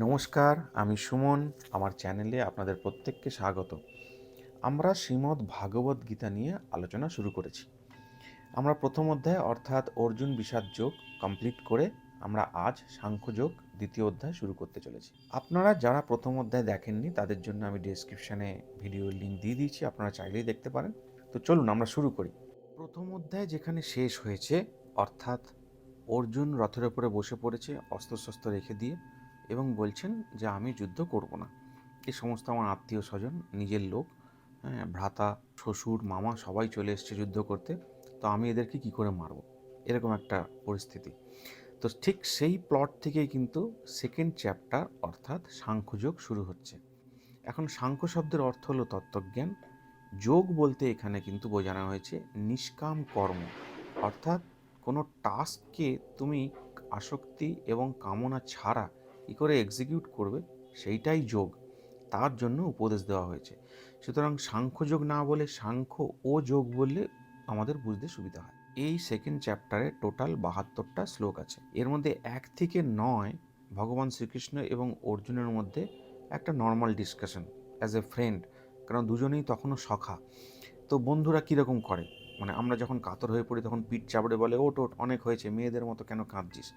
নমস্কার, আমি সুমন। আমার চ্যানেলে আপনাদের প্রত্যেককে স্বাগত। আমরা শ্রীমদ্ ভাগবত গীতা নিয়ে আলোচনা শুরু করেছি। আমরা প্রথম অধ্যায় অর্থাৎ অর্জুন বিষাদ যোগ কমপ্লিট করে আমরা আজ সাংখ্যযোগ দ্বিতীয় অধ্যায় শুরু করতে চলেছি। আপনারা যারা প্রথম অধ্যায় দেখেননি তাদের জন্য আমি ডেসক্রিপশানে ভিডিওর লিঙ্ক দিয়ে দিয়েছি, আপনারা চাইলেই দেখতে পারেন। তো চলুন আমরা শুরু করি। প্রথম অধ্যায় যেখানে শেষ হয়েছে, অর্থাৎ অর্জুন রথের ওপরে বসে পড়েছে অস্ত্রশস্ত্র রেখে দিয়ে এবং বলছেন যে আমি যুদ্ধ করব না। এই সমস্ত আমার আত্মীয় স্বজন, নিজের লোক, ভ্রাতা, শ্বশুর, মামা সবাই চলে এসছে যুদ্ধ করতে, তো আমি এদেরকে কি করে মারব, এরকম একটা পরিস্থিতি। তো ঠিক সেই প্লট থেকেই কিন্তু সেকেন্ড চ্যাপ্টার অর্থাৎ সাংখ্যযোগ শুরু হচ্ছে। এখন সাংখ্য শব্দের অর্থ হলো তত্ত্বজ্ঞান। যোগ বলতে এখানে কিন্তু বোঝানো হয়েছে নিষ্কাম কর্ম, অর্থাৎ কোনো টাস্ককে তুমি আসক্তি এবং কামনা ছাড়া কী করে এক্সিকিউট করবে সেইটাই যোগ, তার জন্য উপদেশ দেওয়া হয়েছে। সুতরাং সাংখ্যযোগ না বলে সাংখ্য ও যোগ বললে আমাদের বুঝতে সুবিধা হয়। এই সেকেন্ড চ্যাপ্টারে টোটাল 72টা শ্লোক আছে। এর মধ্যে 1 থেকে 9 ভগবান শ্রীকৃষ্ণ এবং অর্জুনের মধ্যে একটা normal discussion as a friend, কারণ দুজনেই তখনও সখা। তো বন্ধুরা কীরকম করে, মানে আমরা যখন কাতর হয়ে পড়ি তখন পিঠ চাপড়ে বলে ওট ওট, অনেক হয়েছে, মেয়েদের মতো কেন কাঁদছিস,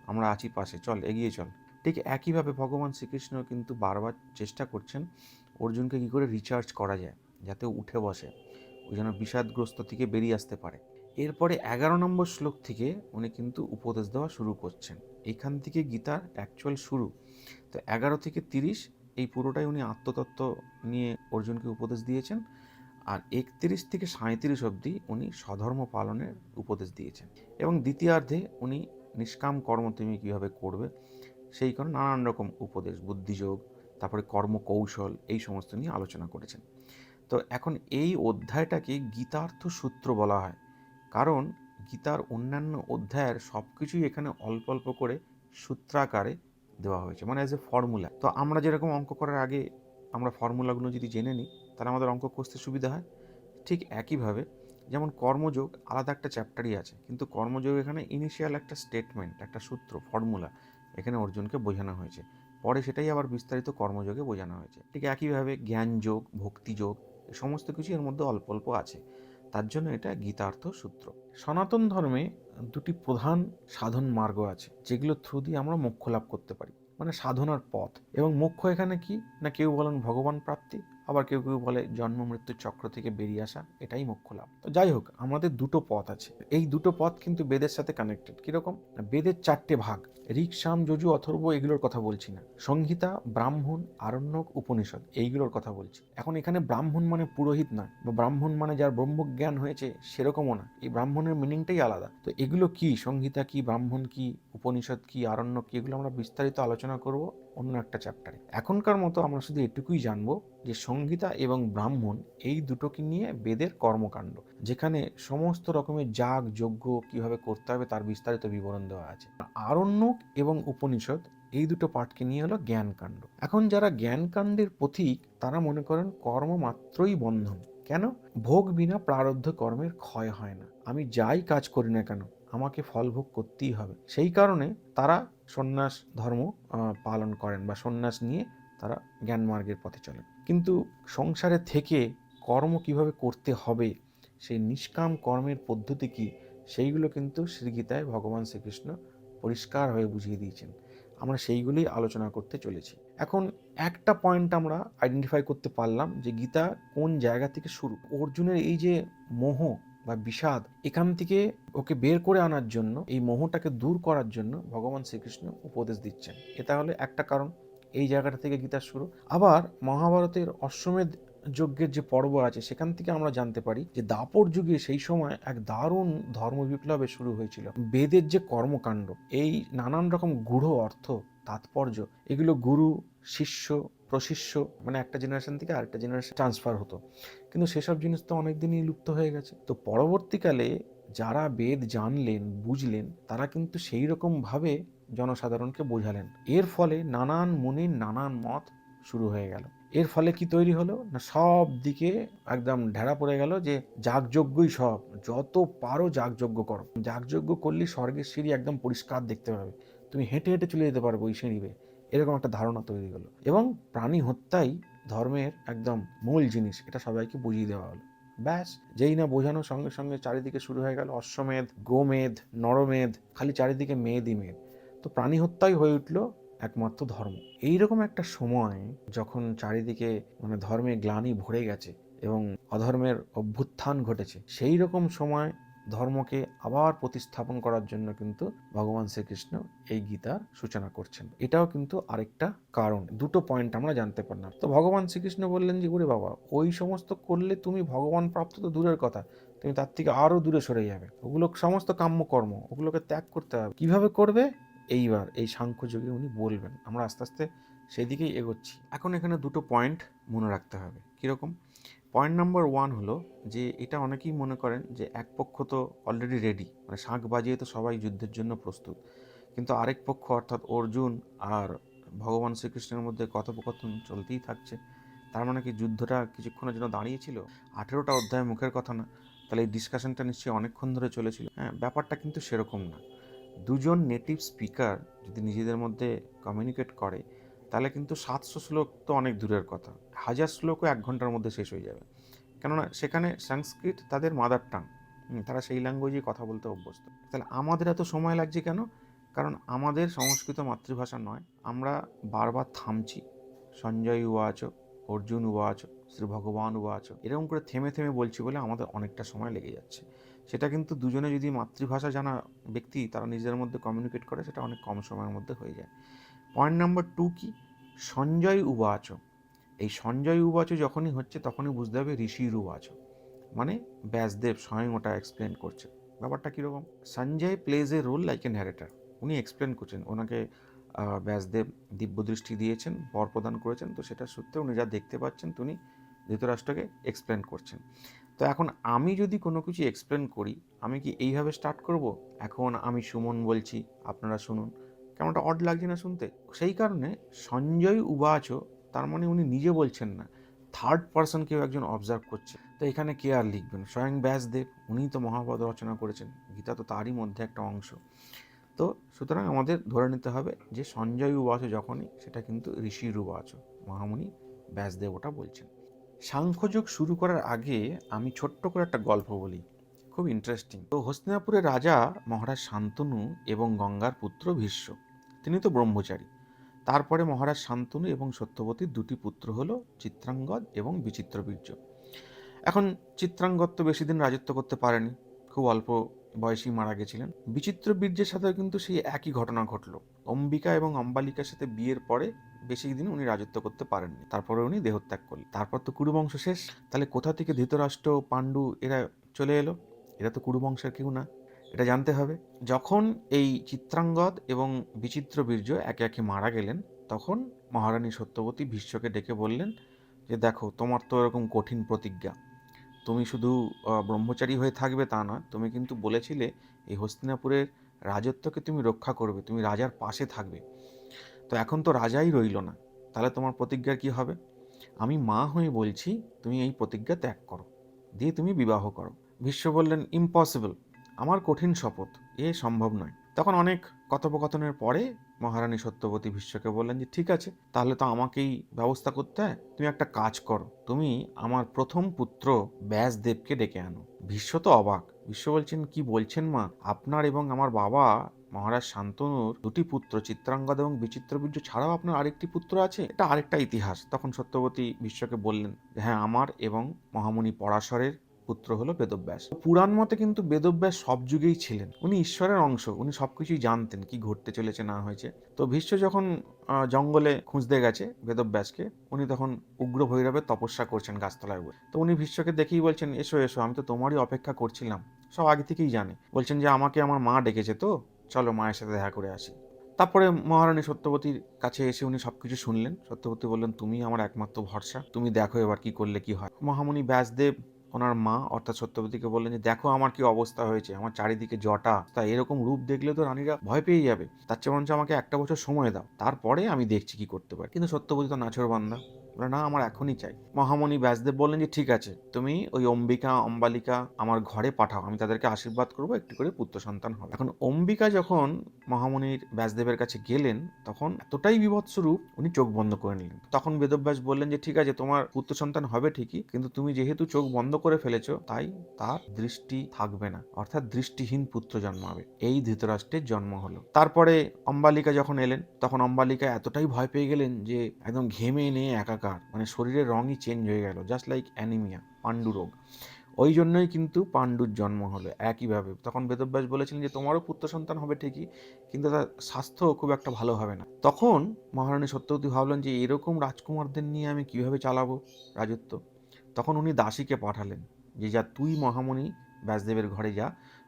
আমরা আছি পাশে, চল এগিয়ে চল। ঠিক একইভাবে ভগবান শ্রীকৃষ্ণ কিন্তু বারবার চেষ্টা করছেন অর্জুনকে কী করে রিচার্জ করা যায়, যাতে উঠে বসে, ওই যেন বিষাদগ্রস্ত থেকে বেরিয়ে আসতে পারে। এরপরে 11 নম্বর শ্লোক থেকে উনি কিন্তু উপদেশ দেওয়া শুরু করছেন। এইখান থেকে গীতার অ্যাকচুয়াল শুরু। তো 11 থেকে 30 এই পুরোটাই উনি আত্মতত্ত্ব নিয়ে অর্জুনকে উপদেশ দিয়েছেন। আর 31 থেকে 37 অবধি উনি স্বধর্ম পালনের উপদেশ দিয়েছেন। এবং দ্বিতীয়ার্ধে উনি নিষ্কাম কর্ম তুমি কীভাবে করবে সেই কারণে নানান রকম উপদেশ, বুদ্ধিযোগ, তারপরে কর্মকৌশল, এই সমস্ত নিয়ে আলোচনা করেছেন। তো এখন এই অধ্যায়টাকে গীতার্থ সূত্র বলা হয়, কারণ গীতার অন্যান্য অধ্যায়ের সব কিছুই এখানে অল্প অল্প করে সূত্রাকারে দেওয়া হয়েছে, মানে অ্যাজ এ ফর্মুলা। তো আমরা যেরকম অঙ্ক করার আগে আমরা ফর্মুলাগুলো যদি জেনে নিই তাহলে আমাদের অঙ্ক কষতে সুবিধা হয়, ঠিক একইভাবে যেমন কর্মযোগ আলাদা একটা চ্যাপ্টারই আছে, কিন্তু কর্মযোগ এখানে ইনিশিয়াল একটা স্টেটমেন্ট, একটা সূত্র, ফর্মুলা এখানে অর্জুনকে বোঝানো হয়েছে, পরে সেটাই আবার বিস্তারিত কর্মযোগে বোঝানো হয়েছে। ঠিক একইভাবে জ্ঞানযোগ, ভক্তিযোগ, এই সমস্ত কিছু এর মধ্যে অল্প অল্প আছে, তার জন্য এটা গীতার্থ সূত্র। সনাতন ধর্মে দুটি প্রধান সাধন মার্গ আছে, যেগুলো থ্রু দিয়ে আমরা মোক্ষ লাভ করতে পারি, মানে সাধনার পথ। এবং মোক্ষ এখানে কি না, কেউ বলেন ভগবান প্রাপ্তি, আবার কেউ কেউ বলে জন্ম মৃত্যুর চক্র থেকে বেরিয়ে আসা, এটাই মোক্ষ লাভ। তো যাই হোক, আমাদের দুটো পথ আছে। এই দুটো পথ কিন্তু বেদের সাথে কানেক্টেড। কিরকম? বেদের 4টে ভাগ, ঋক, সাম, যজু, অথর্ব, এগুলোর কথা বলছি না। সংহিতা, ব্রাহ্মণ, আরণ্যক, উপনিষদ, এইগুলোর কথা বলছি। এখন এখানে ব্রাহ্মণ মানে পুরোহিত নয়, বা ব্রাহ্মণ মানে যার ব্রহ্মজ্ঞান হয়েছে সেরকমও না। এই ব্রাহ্মণের মিনিংটাই আলাদা। তো এগুলো কি, সংহিতা কি, ব্রাহ্মণ কি, উপনিষদ কি, আরণ্যক কি, এগুলো আমরা বিস্তারিত আলোচনা করব অন্য একটা চ্যাপ্টারে। এখনকার মতো আমরা শুধু এটুকুই জানবো যে সংহিতা এবং ব্রাহ্মণ এই দুটোকে নিয়ে বেদের কর্মকাণ্ড, যেখানে সমস্ত রকমের যাগ যজ্ঞ কিভাবে করতে হবে তার বিস্তারিত বিবরণ দেওয়া আছে। আরণ্যক এবং উপনিষদ এই দুটো পাঠকে নিয়ে হলো জ্ঞানকাণ্ড। এখন যারা জ্ঞানকাণ্ডের পথিক তারা মনে করেন কর্ম মাত্রই বন্ধন। কেন? ভোগ বিনা প্রারব্ধ কর্মের ক্ষয় হয় না। আমি যাই কাজ করি না কেন আমাকে ফল ভোগ করতেই হবে। সেই কারণে তারা সন্ন্যাস ধর্ম পালন করেন, বা সন্ন্যাস নিয়ে তারা জ্ঞান মার্গের পথে চলেন। কিন্তু সংসারে থেকে কর্ম কিভাবে করতে হবে, সেই নিষ্কাম কর্মের পদ্ধতি কি, সেইগুলো কিন্তু শ্রীগীতায় ভগবান শ্রীকৃষ্ণ পরিষ্কার হয়ে বুঝিয়ে দিয়েছেন। আমরা সেইগুলোই আলোচনা করতে চলেছি। এখন একটা পয়েন্ট আমরা আইডেন্টিফাই করতে পারলাম যে গীতা কোন জায়গা থেকে শুরু। অর্জুনের এই যে মোহ বা বিষাদ, এখান থেকে ওকে বের করে আনার জন্য, এই মোহটাকে দূর করার জন্য ভগবান শ্রীকৃষ্ণ উপদেশ দিচ্ছেন। এটা হলে একটা কারণ, এই জায়গাটা থেকে গীতার শুরু। আবার মহাভারতের অশ্বমেধ যজ্ঞের যে পর্ব আছে সেখান থেকে আমরা জানতে পারি যে দাপর যুগে সেই সময় এক দারুণ ধর্ম বিপ্লবের শুরু হয়েছিল। বেদের যে কর্মকাণ্ড, এই নানান রকম গূঢ় অর্থ, তাৎপর্য, এগুলো গুরু শিষ্য প্রশিষ্য, মানে একটা জেনারেশন থেকে আরেকটা জেনারেশন ট্রান্সফার হতো, কিন্তু সেসব জিনিস তো অনেকদিনই লুপ্ত হয়ে গেছে। তো পরবর্তীকালে যারা বেদ জানলেন বুঝলেন তারা কিন্তু সেই রকম ভাবে জনসাধারণকে বোঝালেন। এর ফলে নানান মুনির নানান মত শুরু হয়ে গেল। এর ফলে কি তৈরি হলো না, সব দিকে একদম ঢেড়া পড়ে গেল যে যাগযজ্ঞই সব, যত পারো যাগযজ্ঞ করো, যাগযজ্ঞ করলে স্বর্গের সিঁড়ি একদম পরিষ্কার দেখতে পাবে, তুমি হেঁটে হেঁটে চলে যেতে পারবে ওই সিঁড়ি বেয়ে, এরকম একটা ধারণা তৈরি হলো। এবং প্রাণী হত্যাই ধর্মের একদম মূল জিনিস, এটা সবাইকে বুঝিয়ে দেওয়া হলো। ব্যাস, যেই না বোঝানোর সঙ্গে সঙ্গে চারিদিকে শুরু হয়ে গেল অশ্বমেধ, গোমেধ, নরমেধ, খালি চারিদিকে মেদই মেদ। তো প্রাণী হত্যাই হয়ে উঠলো একমাত্র ধর্ম। এইরকম একটা সময় যখন চারিদিকে ধর্মে গ্লানি ভরে গেছে এবং অধর্মের অভ্যুত্থান ঘটেছে, সেই রকম সময় ধর্মকে আবার প্রতিস্থাপন করার জন্য কিন্তু ভগবান শ্রীকৃষ্ণ এই গীতার সূচনা করছেন। এটাও কিন্তু আরেকটা কারণ, দুটো পয়েন্ট আমরা জানতে পারলাম। তো ভগবান শ্রীকৃষ্ণ বললেন যে ওরে বাবা, ওই সমস্ত করলে তুমি ভগবান প্রাপ্ত তো দূরের কথা, তুমি তার থেকে আরো দূরে সরে যাবে, ওগুলো সমস্ত কাম্যকর্ম, ওগুলোকে ত্যাগ করতে হবে। কিভাবে করবে এইবার এই সাংখ্যযোগে উনি বলবেন, আমরা আস্তে আস্তে সেই দিকেই এগোচ্ছি। এখন এখানে দুটো পয়েন্ট মনে রাখতে হবে। কীরকম? পয়েন্ট নাম্বার 1 হলো যে এটা অনেকেই মনে করেন যে এক পক্ষ তো অলরেডি রেডি, শাঁখ বাজিয়ে তো সবাই যুদ্ধের জন্য প্রস্তুত, কিন্তু আরেক পক্ষ অর্থাৎ অর্জুন আর ভগবান শ্রীকৃষ্ণের মধ্যে কথোপকথন চলতেই থাকছে। তার মানে কি যুদ্ধটা কিছুক্ষণের জন্য দাঁড়িয়েছিল? 18টা অধ্যায় মুখের কথা না, তাহলে এই ডিসকাশনটা নিশ্চয়ই অনেকক্ষণ ধরে চলেছিল। হ্যাঁ, ব্যাপারটা কিন্তু সেরকম না। দুজন নেটিভ স্পিকার যদি নিজেদের মধ্যে কমিউনিকেট করে, তাহলে কিন্তু 700 শ্লোক তো অনেক দূরের কথা, 1000 শ্লোকও 1 ঘন্টার মধ্যে শেষ হয়ে যাবে। কেননা সেখানে সংস্কৃত তাদের মাদার টাং, তারা সেই ল্যাঙ্গুয়েজে কথা বলতে অভ্যস্ত। তাহলে আমাদের এত সময় লাগছে কেন? কারণ আমাদের সংস্কৃত মাতৃভাষা নয়, আমরা বারবার থামছি। সঞ্জয় উবাচ, অর্জুন উবাচ, শ্রী ভগবান উবাচ, এরকম করে থেমে থেমে বলছি বলে আমাদের অনেকটা সময় লেগে যাচ্ছে। সেটা কিন্তু দুজনে যদি মাতৃভাষা জানা ব্যক্তি তারা নিজেদের মধ্যে কমিউনিকেট করে, সেটা অনেক কম সময়ের মধ্যে হয়ে যায়। পয়েন্ট নাম্বার 2 কি? সঞ্জয় উবাচ। এই সঞ্জয় উবাচ যখনই হচ্ছে তখনই বুঝতে হবে ঋষির উবাচ, মানে ব্যাসদেব স্বয়ং ওটা এক্সপ্লেন করছে। ব্যাপারটা কীরকম? Sanjay plays a role like a narrator, উনি এক্সপ্লেন করছেন, ওনাকে ব্যাসদেব দিব্যদৃষ্টি দিয়েছেন, বর প্রদান করেছেন, তো সেটার সূত্রে উনি যা দেখতে পাচ্ছেন তিনি ধৃতরাষ্ট্রকে এক্সপ্লেন করছেন। তো এখন আমি যদি কোনো কিছু এক্সপ্লেন করি, আমি কি এইভাবে স্টার্ট করব, এখন আমি সুমন বলছি আপনারা শুনুন? কেমনটা অড লাগছে না শুনতে? সেই কারণে সঞ্জয় উবাচ, তার মানে উনি নিজে বলছেন না, থার্ড পার্সন কেউ একজন অবজার্ভ করছে। তো এখানে কে আর লিখবেন? স্বয়ং ব্যাসদেব, উনিই তো মহাভারত রচনা করেছেন, গীতা তো তারই মধ্যে একটা অংশ। তো সুতরাং আমাদের ধরে নিতে হবে যে সঞ্জয় উবাচ যখনই, সেটা কিন্তু ঋষির উবাচ, মহামুনি ব্যাসদেব ওটা বলছেন। সাংখ্যযোগ শুরু করার আগে আমি ছোট্ট করে একটা গল্প বলি, খুব ইন্টারেস্টিং। তো হস্তিনাপুরের রাজা মহারাজ শান্তনু এবং গঙ্গার পুত্র ভীষ্ম, তিনি তো ব্রহ্মচারী। তারপরে মহারাজ শান্তনু এবং সত্যবতীর দুটি পুত্র হলো চিত্রাঙ্গদ এবং বিচিত্রবীর্য। এখন চিত্রাঙ্গদ তো বেশি দিন রাজত্ব করতে পারেনি, খুব অল্প বয়সেই মারা গেছিলেন। বিচিত্রবীর্যের সাথেও কিন্তু সেই একই ঘটনা ঘটলো। অম্বিকা এবং অম্বালিকার সাথে বিয়ের পরে বেশি দিন উনি রাজত্ব করতে পারেননি, তারপরে উনি দেহত্যাগ করলেন। তারপর তো কুরুবংশ শেষ। তাহলে কোথা থেকে ধৃতরাষ্ট্র, পাণ্ডু এরা চলে এলো? এরা তো কুরুবংশের কেউ না, এটা জানতে হবে। যখন এই চিত্রাঙ্গদ এবং বিচিত্রবীর্য একে একে মারা গেলেন, তখন মহারানী সত্যবতী ভীষ্মকে ডেকে বললেন যে দেখো, তোমার তো এরকম কঠিন প্রতিজ্ঞা, তুমি শুধু ব্রহ্মচারী হয়ে থাকবে তা না, তুমি কিন্তু বলেছিলে এই হস্তিনাপুরের রাজত্বকে তুমি রক্ষা করবে, তুমি রাজার পাশে থাকবে। তো এখন তো রাজাই রইল না, তাহলে তোমার প্রতিজ্ঞার কি হবে? আমি মা হয়ে বলছি, তুমি এই প্রতিজ্ঞা ত্যাগ করো, দিয়ে তুমি বিবাহ করো। ভীষ্ম বললেন, ইম্পসিবল, আমার কঠিন শপথ, এ সম্ভব নয়। তখন অনেক কথোপকথনের পরে মহারানী সত্যবতী ভীষ্মকে বললেন যে ঠিক আছে, তাহলে তো আমাকেই ব্যবস্থা করতে হয়, তুমি একটা কাজ করো, তুমি আমার প্রথম পুত্র ব্যাসদেবকে ডেকে আনো। ভীষ্ম তো অবাক, ভীষ্ম বলছেন, কি বলছেন মা, আপনার এবং আমার বাবা মহারাজ শান্তনুর দুটি পুত্র চিত্রাঙ্গদ এবং বিচিত্রবীর্য ছাড়াও আপনার আরেকটি পুত্র আছে, এটা আরেকটা ইতিহাস। তখন সত্যবতী ভীষ্মকে বললেন, হ্যাঁ, আমার এবং মহামুনি পরাশরের পুত্র হলো বেদব্যাস। পুরাণ মতে কিন্তু বেদব্যাস সব যুগেই ছিলেন, উনি ঈশ্বরের অংশ, উনি সবকিছুই জানতেন কি ঘটতে চলেছে না হয়েছে। তো ভীষ্ম যখন জঙ্গলে খুঁজতে গেছে বেদব্যাসকে, উনি তখন উগ্র ভৈরবের তপস্যা করছেন গাছতলায় বসে। তো উনি ভীষ্মকে দেখেই বলছেন, এসো এসো, আমি তো তোমারই অপেক্ষা করছিলাম, সব আগে থেকেই জানে। বলছেন যে আমাকে আমার মা ডেকেছে, তো চলো মায়ের সাথে দেখা করে আসি। তারপরে মহারানী সত্যবতীর কাছে এসে উনি সবকিছু শুনলেন। সত্যবতী বললেন, তুমি আমার একমাত্র ভরসা, তুমি দেখো এবার কি করলে কি হয়। মহামুনি ব্যাসদেব ওনার মা অর্থাৎ সত্যবতীকে বললেন যে দেখো আমার কি অবস্থা হয়েছে, আমার চারিদিকে জটা, তা এরকম রূপ দেখলে তো রানীরা ভয় পেয়ে যাবে, তার চেয়ে বরঞ্চ আমাকে একটা বছর সময় দাও, তারপরে আমি দেখছি কি করতে পারি। কিন্তু সত্যবতী তো নাছোড়বান্দা, বলে, না আমার এখনই চাই। মহামণি ব্যাসদেব বললেন যে ঠিক আছে, তুমি ওই অম্বিকা অম্বালিকা আমার ঘরে পাঠাও, আমি তাদেরকে আশীর্বাদ করবো, একটু করে পুত্র সন্তান হবে। এখন অম্বিকা যখন মহামণির ব্যাসদেবের কাছে গেলেন, তখন এতটাই বিভৎস রূপ, উনি চোখ বন্ধ করে নিলেন। তখন বেদব্যাস বললেন যে ঠিক আছে, তোমার পুত্র সন্তান হবে ঠিকই, কিন্তু তুমি যেহেতু চোখ বন্ধ করে ফেলেছো, তাই তার দৃষ্টি থাকবে না, অর্থাৎ দৃষ্টিহীন পুত্র জন্মাবে। এই ধৃতরাষ্ট্রের জন্ম হলো। তারপরে অম্বালিকা যখন এলেন, তখন অম্বালিকা এতটাই ভয় পেয়ে গেলেন যে একদম ঘেমে নিয়ে একাকার, মানে শরীরের রঙই চেঞ্জ হয়ে গেল, জাস্ট লাইক অ্যানিমিয়া, পাণ্ডু রোগ। ওই জন্যই কিন্তু পাণ্ডুর জন্ম হলো একইভাবে। তখন বেদব্যাস বলেছিলেন যে তোমারও পুত্র সন্তান হবে ঠিকই, কিন্তু তার স্বাস্থ্য খুব একটা ভালো হবে না। তখন মহারানী সত্যবতী ভাবলেন যে এরকম রাজকুমারদের নিয়ে আমি কিভাবে চালাবো রাজত্ব। তখন উনি দাসীকে পাঠালেন যে যা তুই মহামণি ব্যাসদেবের ঘরে যা,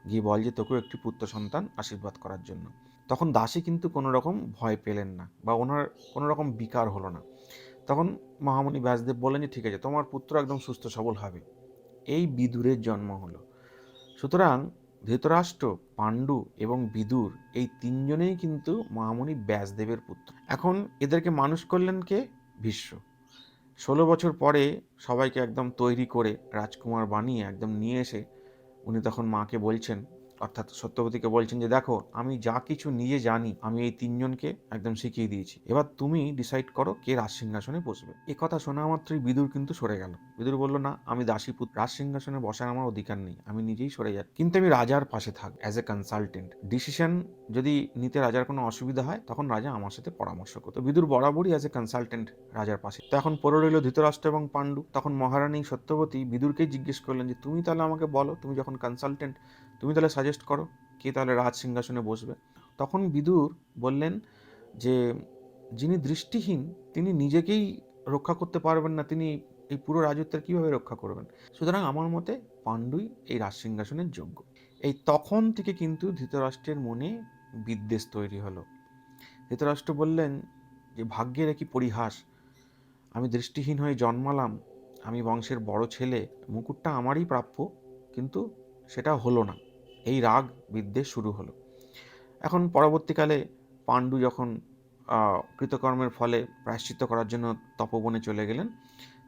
গিয়ে বল যে তোকেও একটি পুত্র সন্তান আশীর্বাদ করার জন্য। তখন দাসী কিন্তু কোনো রকম ভয় পেলেন না, বা ওনার কোনো রকম বিকার হলো না। তখন মহামণি ব্যাসদেব বললেন যে ঠিক আছে, তোমার পুত্র একদম সুস্থ সবল হবে। এই বিদুরের জন্ম হলো। সুতরাং ধৃতরাষ্ট্র, পাণ্ডু এবং বিদুর, এই তিনজনেই কিন্তু মহামণি ব্যাসদেবের পুত্র। এখন এদেরকে মানুষ করলেন কে? ভীষ্ম। 16 বছর পরে সবাইকে একদম তৈরি করে রাজকুমার বানিয়ে একদম নিয়ে এসে উনি তখন মাকে বলছেন, অর্থাৎ সত্যবতীকে বলছেন যে দেখো, আমি যা কিছু নিজে জানি আমি এই তিনজনকে একদম শিখিয়ে দিয়েছি, এবার তুমি ডিসাইড করো কে রাজ সিংহাসনে বসবে। এ কথা শোনা মাত্রই বিদুর কিন্তু সরে গেল। বিদুর বলল, না, আমি দাসীপুত্র, রাজ সিংহাসনে বসার আমার অধিকার নেই, আমি নিজেই সরে যাই, কিন্তু আমি রাজার পাশে থাকবো অ্যাজ এ কনসালটেন্ট। ডিসিশন যদি নিতে রাজার কোনো অসুবিধা হয়, তখন রাজা আমার সাথে পরামর্শ করতো। বিদুর বরাবরই অ্যাজ এ কনসালটেন্ট রাজার পাশে। তো এখন পড়ে রইল ধৃতরাষ্ট্র এবং পাণ্ডু। তখন মহারানী সত্যবতী বিদুরকেই জিজ্ঞেস করলেন যে তুমি তাহলে আমাকে বলো, তুমি যখন কনসালটেন্ট, তুমি তাহলে সাজেস্ট করো কে তাহলে রাজ সিংহাসনে বসবে। তখন বিদুর বললেন যে যিনি দৃষ্টিহীন, তিনি নিজেকেই রক্ষা করতে পারবেন না, তিনি এই পুরো রাজত্বের কিভাবে রক্ষা করবেন। সুতরাং আমার মতে পাণ্ডুই এই রাজ সিংহাসনের যোগ্য। এই তখন থেকে কিন্তু ধৃতরাষ্ট্রের মনে বিদ্বেষ তৈরি হলো। ধৃতরাষ্ট্র বললেন যে ভাগ্যের একই পরিহাস, আমি দৃষ্টিহীন হয়ে জন্মালাম, আমি বংশের বড় ছেলে, মুকুটটা আমারই প্রাপ্য, কিন্তু সেটা হলো না। এই রাগ বিদ্বেষ শুরু হলো। এখন পরবর্তীকালে পাণ্ডু যখন কৃতকর্মের ফলে প্রায়শ্চিত্ত করার জন্য তপবনে চলে গেলেন,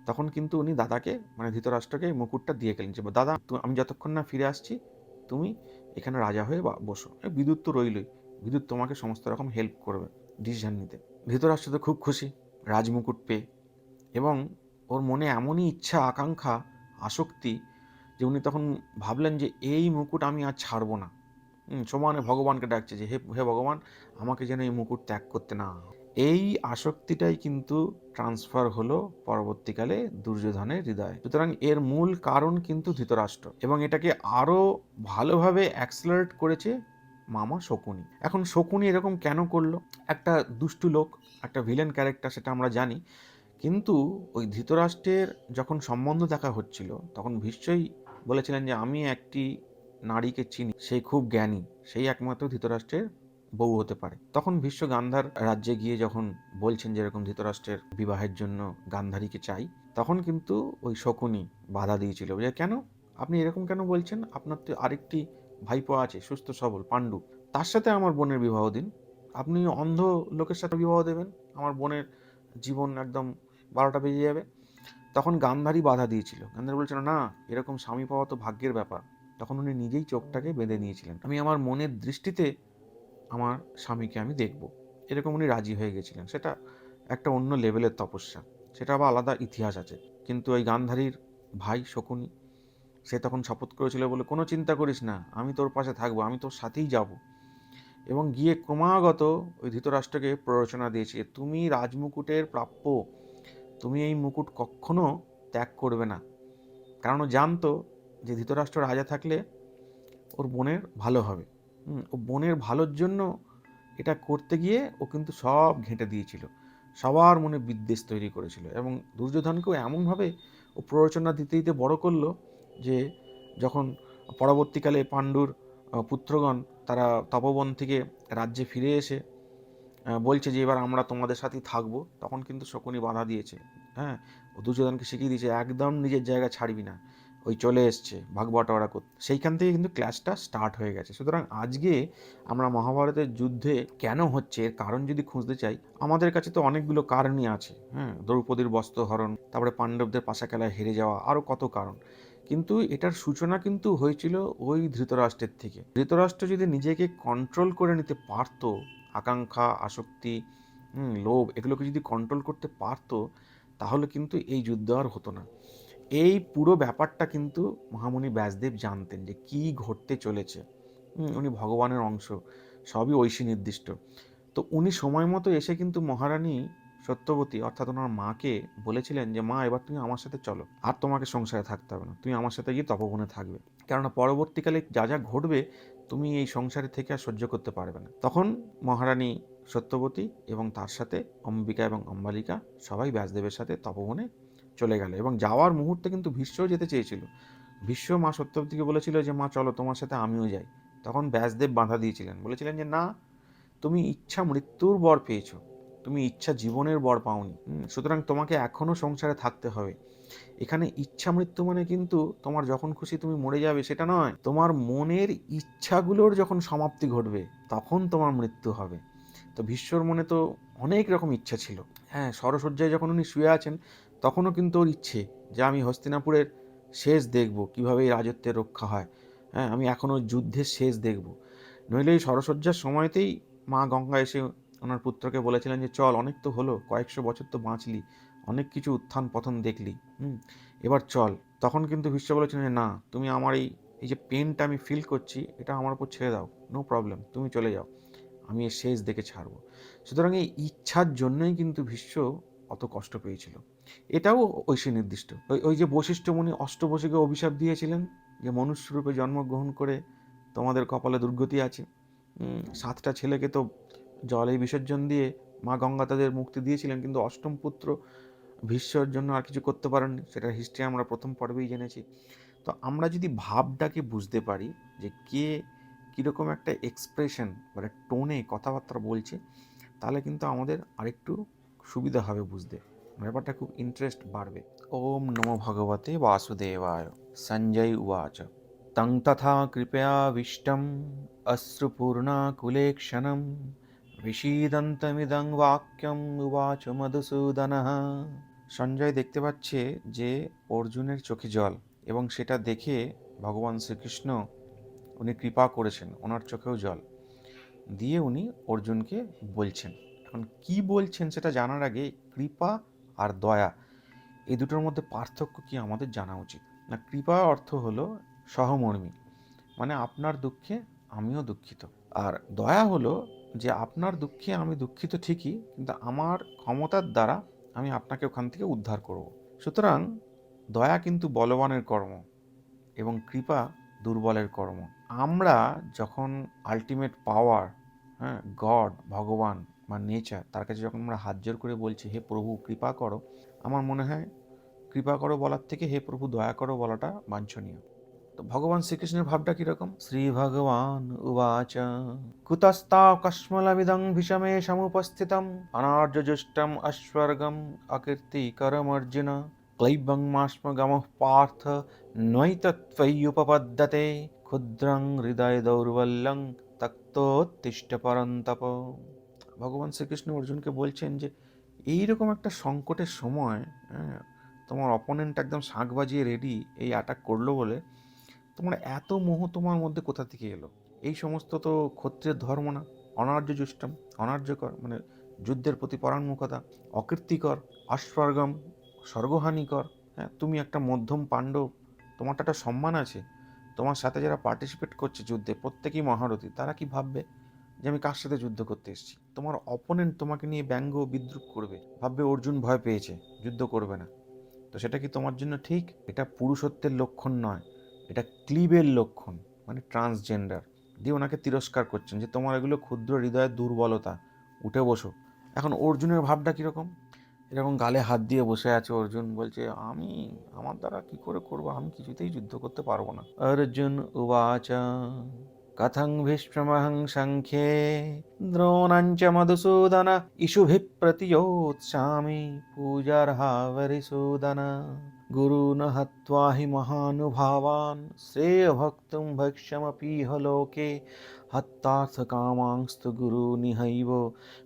তখন কিন্তু উনি দাদাকে, মানে ধৃতরাষ্ট্রকে মুকুটটা দিয়ে গেলেন যে দাদা, আমি যতক্ষণ না ফিরে আসছি তুমি এখানে রাজা হয়ে বসো। বিদুর তো রইলই, বিদুর তোমাকে সমস্ত রকম হেল্প করবে ডিসিশন নিতে। ধৃতরাষ্ট্র তো খুব খুশি রাজমুকুট পেয়ে, এবং ওর মনে এমনই ইচ্ছা, আকাঙ্ক্ষা, আসক্তি, যে উনি তখন ভাবলেন যে এই মুকুট আমি আর ছাড়বো না। সমানে ভগবানকে ডাকছে যে হে হে ভগবান, আমাকে যেন এই মুকুট ত্যাগ করতে না হয়। এই আসক্তিটাই কিন্তু ট্রান্সফার হলো পরবর্তীকালে দুর্যোধনের হৃদয়ে। সুতরাং এর মূল কারণ কিন্তু ধৃতরাষ্ট্র, এবং এটাকে আরো ভালোভাবে অ্যাক্সেলারেট করেছে মামা শকুনি। এখন শকুনি এরকম কেন করলো? একটা দুষ্টু লোক, একটা ভিলেন ক্যারেক্টার, সেটা আমরা জানি, কিন্তু ওই ধৃতরাষ্ট্রের যখন সম্বন্ধ দেখা হচ্ছিল, তখন ভীষ্মই বলেছিলেন যে আমি একটি নারীকে চিনি, সে খুব জ্ঞানী, সেই একমাত্র ধৃতরাষ্ট্রের বউ হতে পারে। তখন ভীষ্ম গান্ধার রাজ্যে গিয়ে যখন বলছেন যে এরকম ধৃতরাষ্ট্রের বিবাহের জন্য গান্ধারীকে চাই, তখন কিন্তু ওই শকুনি বাধা দিয়েছিল যে কেন আপনি এরকম কেন বলছেন, আপনার তো আরেকটি ভাইপো আছে সুস্থ সবল পাণ্ডু, তার সাথে আমার বোনের বিবাহ দিন। আপনি অন্ধ লোকের সাথে বিবাহ দেবেন, আমার বোনের জীবন একদম 12টা বেজে যাবে। তখন গান্ধারী বাধা দিয়েছিল। গান্ধারী বলছিল না, এরকম স্বামী পাওয়া তো ভাগ্যের ব্যাপার। তখন উনি নিজেই চোখটাকে বেঁধে নিয়েছিলেন, আমি আমার মনের দৃষ্টিতে আমার স্বামীকে আমি দেখব, এরকম উনি রাজি হয়ে গেছিলেন। সেটা একটা অন্য লেভেলের তপস্যা, সেটা আবার আলাদা ইতিহাস আছে। কিন্তু ওই গান্ধারীর ভাই শকুনি, সে তখন শপথ করেছিল বলে কোনো চিন্তা করিস না, আমি তোর পাশে থাকবো, আমি তোর সাথেই যাব। এবং গিয়ে ক্রমাগত ওই ধৃতরাষ্ট্রকে প্ররোচনা দিয়েছে, তুমি রাজমুকুটের প্রাপ্য, তুমি এই মুকুট কখনো ত্যাগ করবে না। কারণ ও জানতো যে ধৃতরাষ্ট্র রাজা থাকলে ওর বোনের ভালো হবে। ও বোনের ভালোর জন্য এটা করতে গিয়ে ও কিন্তু সব ঘেঁটে দিয়েছিল, সবার মনে বিদ্বেষ তৈরি করেছিল, এবং দুর্যোধনকেও এমনভাবে ও প্ররোচনা দিতে দিতে বড় করলো যে যখন পরবর্তীকালে পাণ্ডুর পুত্রগণ তারা তপবন থেকে রাজ্যে ফিরে এসে বলছে যে এবার আমরা তোমাদের সাথেই থাকবো, তখন কিন্তু শকুনি বাধা দিয়েছে। হ্যাঁ, ও দুর্যোধনকে শিখিয়ে দিয়েছে একদম নিজের জায়গা ছাড়বি না, ওই চলে এসছে ভাগ বাটোয়ারা করতে, সেইখান থেকে কিন্তু ক্ল্যাশটা স্টার্ট হয়ে গেছে। সুতরাং আজকে আমরা মহাভারতের যুদ্ধে কেন হচ্ছে এর কারণ যদি খুঁজতে চাই, আমাদের কাছে তো অনেকগুলো কারণই আছে। হ্যাঁ, দ্রৌপদীর বস্ত্রহরণ, তারপরে পাণ্ডবদের পাশা খেলায় হেরে যাওয়া, আরও কত কারণ। কিন্তু এটার সূচনা কিন্তু হয়েছিল ওই ধৃতরাষ্ট্রের থেকে। ধৃতরাষ্ট্র যদি নিজেকে কন্ট্রোল করে নিতে পারতো, আকাঙ্ক্ষা, আসক্তি, লোভ, এগুলোকে যদি কন্ট্রোল করতে পারতো, তাহলে কিন্তু এই যুদ্ধ আর হতো না। এই পুরো ব্যাপারটা কিন্তু মহামুনি ব্যাসদেব জানতেন যে কি ঘটতে চলেছে। উনি ভগবানের অংশ, সবই ঐশী নির্দিষ্ট। তো উনি সময় মতো এসে কিন্তু মহারানী সত্যবতী অর্থাৎ ওনার মাকে বলেছিলেন যে মা, এবার তুমি আমার সাথে চলো, আর তোমাকে সংসারে থাকতে হবে না, তুমি আমার সাথে গিয়ে তপবনে থাকবে, কেননা পরবর্তীকালে যা যা ঘটবে তুমি এই সংসারে থেকে আর সহ্য করতে পারবে না। তখন মহারানী সত্যবতী এবং তার সাথে অম্বিকা এবং অম্বালিকা সবাই ব্যাসদেবের সাথে তপবনে চলে গেল। এবং যাওয়ার মুহূর্তে কিন্তু ভীষ্মও যেতে চেয়েছিল। ভীষ্ম মা সত্যবতীকে বলেছিল যে মা চলো, তোমার সাথে আমিও যাই। তখন ব্যাসদেব বাধা দিয়েছিলেন, বলেছিলেন যে না, তুমি ইচ্ছা মৃত্যুর বর পেয়েছো, তুমি ইচ্ছা জীবনের বর পাওনি। সুতরাং তোমাকে এখনো সংসারে থাকতে হবে। এখানে ইচ্ছা মৃত্যু মানে কিন্তু তোমার যখন খুশি তুমি মরে যাবে সেটা নয়, তোমার মনের ইচ্ছাগুলোর যখন সমাপ্তি ঘটবে তখন তোমার মৃত্যু হবে। তো ভীষ্মর মনে তো অনেক রকম ইচ্ছা ছিল। হ্যাঁ, সরসজ্জায় যখন উনি শুয়ে আছেন তখনও কিন্তু ওর ইচ্ছে যে আমি হস্তিনাপুরের শেষ দেখব, কীভাবে এই রাজত্বের রক্ষা হয়। হ্যাঁ, আমি এখনও যুদ্ধের শেষ দেখব। নইলে এই সরসজ্জার সময়তেই মা গঙ্গা এসে ওনার পুত্রকে বলেছিলেন যে চল, অনেক তো হলো, কয়েকশো বছর তো বাঁচলি, অনেক কিছু উত্থান পতন দেখলি, এবার চল। তখন কিন্তু ভীষ্ম বলেছিলেন যে না, তুমি আমার এই যে পেনটা আমি ফিল করছি, এটা আমার উপর ছেড়ে দাও, নো প্রবলেম, তুমি চলে যাও, আমি এর শেষ দেখে ছাড়বো। সুতরাং এই ইচ্ছার জন্যই কিন্তু ভীষ্ম অত কষ্ট পেয়েছিল। এটাও ঐশী নির্দিষ্ট। ওই যে বশিষ্ঠ মুনি অষ্টবসুকে অভিশাপ দিয়েছিলেন যে মনুষ্যরূপে জন্মগ্রহণ করে তোমাদের কপালে দুর্গতি আছে। 7টা ছেলেকে তো জলে বিসর্জন দিয়ে মা গঙ্গা তাদের মুক্তি দিয়েছিলেন, কিন্তু অষ্টম পুত্র ভীষ্মর জন্য আর কিছু করতে পারেননি। সেটার হিস্ট্রি আমরা প্রথম পর্বেই জেনেছি। তো আমরা যদি ভাবটাকে বুঝতে পারি যে কে কীরকম একটা এক্সপ্রেশন বা টোনে কথাবার্তা বলছে, তাহলে কিন্তু আমাদের আরেকটু সুবিধা হবে বুঝতে, ব্যাপারটা খুব ইন্টারেস্ট বাড়বে। ওম নমো ভগবতে বাসুদেবায়। সঞ্জয় উবাচ তং তথা কৃপয়াবিষ্টম অশ্রুপূর্ণাকুলেক্ষণম বিষীদন্তমিদং বাক্যম উবাচ মধুসূদনঃ। সঞ্জয় দেখতে পাচ্ছে যে অর্জুনের চোখে জল, এবং সেটা দেখে ভগবান শ্রীকৃষ্ণ উনি কৃপা করেছেন, ওনার চোখেও জল দিয়ে উনি অর্জুনকে বলছেন। এখন কি বলছেন সেটা জানার আগে কৃপা আর দয়া এই দুটোর মধ্যে পার্থক্য কি আমাদের জানা উচিত। না, কৃপা অর্থ হলো সহমর্মী, মানে আপনার দুঃখে আমিও দুঃখিত। আর দয়া হলো যে আপনার দুঃখে আমি দুঃখিত ঠিকই, কিন্তু আমার ক্ষমতার দ্বারা আমি আপনাকে ওখান থেকে উদ্ধার করব। সুতরাং দয়া কিন্তু বলবানের কর্ম এবং কৃপা দুর্বলের কর্ম। আমরা যখন আলটিমেট পাওয়ার, হ্যাঁ, গড, ভগবান বা নেচার, তার কাছে যখন আমরা হাত জোর করে বলছি হে প্রভু কৃপা করো, আমার মনে হয় কৃপা করো বলার থেকে হে প্রভু দয়া করো বলাটা বাঞ্ছনীয়। তো ভগবান শ্রীকৃষ্ণের ভাবটা কিরকম? শ্রী ভগবান উবাচ কুতস্তা কস্মলবিদং ভীষমে সমুপস্থিতম অনার্যজুষ্টম অস্বর্গম অকীর্তিকরমর্জুন ক্লৈবং মাস্মগমঃ পার্থ নৈতত্ত্বয়্যুপপদ্যতে ক্ষুদ্রং হৃদয় দৌর্বল্যং তক্তোত্তিষ্ঠ পরন্তপ। ভগবান শ্রীকৃষ্ণ অর্জুনকে বলছেন যে এইরকম একটা সংকটের সময়, হ্যাঁ, তোমার অপোনেন্ট একদম শাঁখ বাজিয়ে রেডি এই অ্যাটাক করলো বলে তোমার এত মোহ তোমার মধ্যে কোথা থেকে এলো? এই সমস্ত তো ক্ষত্রিয়ের ধর্ম না। অনার্য জুষ্টম, অনার্যকর মানে যুদ্ধের প্রতি পরাঙ্মুখতা, অকীর্তিকর, অস্বর্গম, স্বর্গহানিকর। হ্যাঁ, তুমি একটা মধ্যম পাণ্ডব, তোমারটা একটা সম্মান আছে। তোমার সাথে যারা পার্টিসিপেট করছে যুদ্ধে প্রত্যেকেই মহারথী, তারা কি ভাববে যে আমি কার সাথে যুদ্ধ করতে এসেছি? তোমার অপোনেন্ট তোমাকে নিয়ে ব্যঙ্গ বিদ্রুপ করবে, ভাববে অর্জুন ভয় পেয়েছে, যুদ্ধ করবে না। তো সেটা কি তোমার জন্য ঠিক? এটা পুরুষত্বের লক্ষণ নয়, এটা ক্লিবের লক্ষণ, মানে ট্রান্সজেন্ডার। দিয়ে ওনাকে তিরস্কার করছেন যে তোমার এগুলো ক্ষুদ্র হৃদয়ের দুর্বলতা, উঠে বসো। এখন অর্জুনের ভাবটা কীরকম? এরকম গালে হাত দিয়ে বসে আছে অর্জুন, বলছে আমি আমার দ্বারা কি করে করবো, আমি কিছুতেই যুদ্ধ করতে পারবো না। অর্জুন উবাচ কথং ভীষ্মহং সংখ্যে দ্রোণঞ্চ মধুসূদন ইষুভিঃ প্রতিযোৎসামি পূজার্হা বরিসূদন। गुरून् हत्वा हि महानुभावान् श्रेयभक्तुं भक्ष्यमपीह लोके हत्तार्थकामांस्तु गुरूनिहैव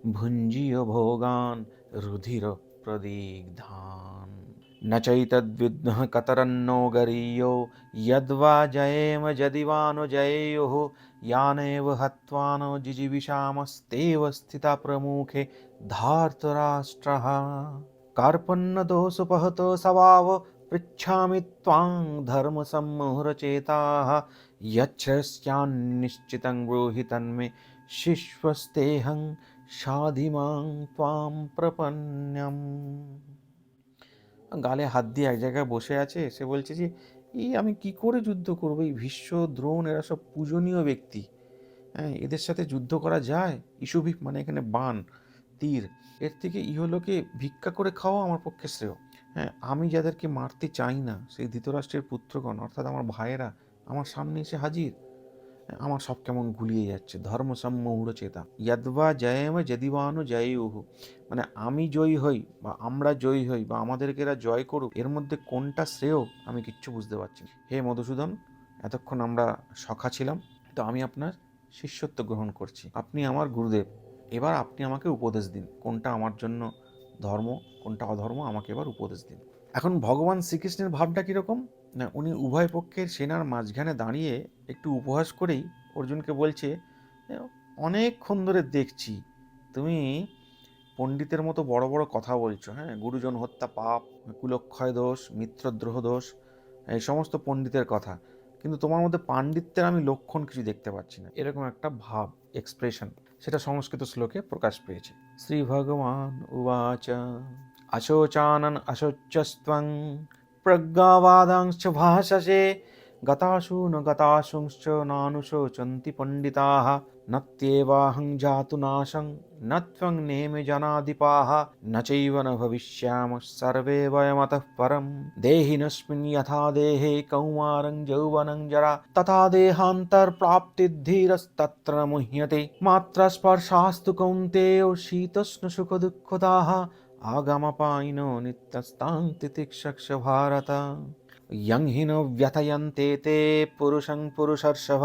भुञ्जीय भोगान् रुधिरप्रदिग्धान् न चैतद्विद्मः कतरन्नो गरीयो यद्वा जयेम यदि वा नो जयेयुः यानेव हत्वा नो जिजीविषामस्तेव स्थिता प्रमुखे धार्तराष्ट्रः कार्पण्यदोषोपहतो स्वभाव पृच्छामि त्वां धर्मसम्मोहरचेताः यच्छ्रेष्ठ्यान्निश्चितं ब्रूहि तन्मे शिष्वस्तेऽहं সাধিমাং ত্বাম প্রপন্যম। গালে হাত দিয়ে এক জায়গায় বসে আছে, সে বলছে যে আমি কি করে যুদ্ধ করবো, এই ভীষ্ম দ্রোণ এরা সব পূজনীয় ব্যক্তি, হ্যাঁ এদের সাথে যুদ্ধ করা যায়? ইসুভিক মানে এখানে বাণ, তীর, এর থেকে ইহলোকে ভিক্ষা করে খাওয়া আমার পক্ষে শ্রেয়। হ্যাঁ আমি যাদেরকে মারতে চাই না সেই ধৃতরাষ্ট্রের পুত্রগণ অর্থাৎ আমার ভাইয়েরা আমার সামনে এসে হাজির, আমার সব কেমন গুলিয়ে যাচ্ছে। ধর্ম সম্মূঢ় চেতা ইয়াদবা জয়েম যদিবানু জয়ুহু, মানে আমি জয়ী হই বা আমরা জয়ী হই বা আমাদেরকে এরা জয় করুক, এর মধ্যে কোনটা শ্রেয় আমি কিচ্ছু বুঝতে পারছি না। হে মধুসূদন, এতক্ষণ আমরা সখা ছিলাম, তো আমি আপনার শিষ্যত্ব গ্রহণ করছি, আপনি আমার গুরুদেব, এবার আপনি আমাকে উপদেশ দিন কোনটা আমার জন্য ধর্ম কোনটা অধর্ম, আমাকে এবার উপদেশ দিন। এখন ভগবান শ্রীকৃষ্ণের ভাবটা কীরকম না, উনি উভয় পক্ষের সেনার মাঝখানে দাঁড়িয়ে একটু উপহাস করেই অর্জুনকে বলছে, অনেকক্ষণ ধরে দেখছি তুমি পণ্ডিতের মতো বড় বড় কথা বলছো, হ্যাঁ গুরুজন হত্যা পাপ, কুলক্ষয় দোষ, মিত্রদ্রোহ দোষ, এই সমস্ত পণ্ডিতের কথা, কিন্তু তোমার মধ্যে পাণ্ডিত্যের আমি লক্ষণ কিছু দেখতে পাচ্ছি না, এরকম একটা ভাব, এক্সপ্রেশন, সেটা সংস্কৃত শ্লোকে প্রকাশ পেয়েছে। শ্রী ভগবান উবাচ अशोचानन अशोचस्त्वं प्रज्ञावादांश्च भाषसे गतासु न गतासुंश्च नानुशोचन्ति पण्डिताः न त्येवाहं जातु नाशं न त्वं नेमे जनाधिपाः न चैव न भविष्यामः सर्वे वयमतः परं देहिनस्मिन् यथा देहे कौमारं यौवनं जरा तथा देहान्तरप्राप्तिर्धीरस्तत्र न मुह्यते मात्रस्पर्शास्तु कौन्तेयो शीतोष्णसुखदुःखदाः आगमपायिनो नित्यस्तां तितिक्षक्ष भारत यं हि न व्यथयन्ते ते पुरुषं पुरुषर्षभ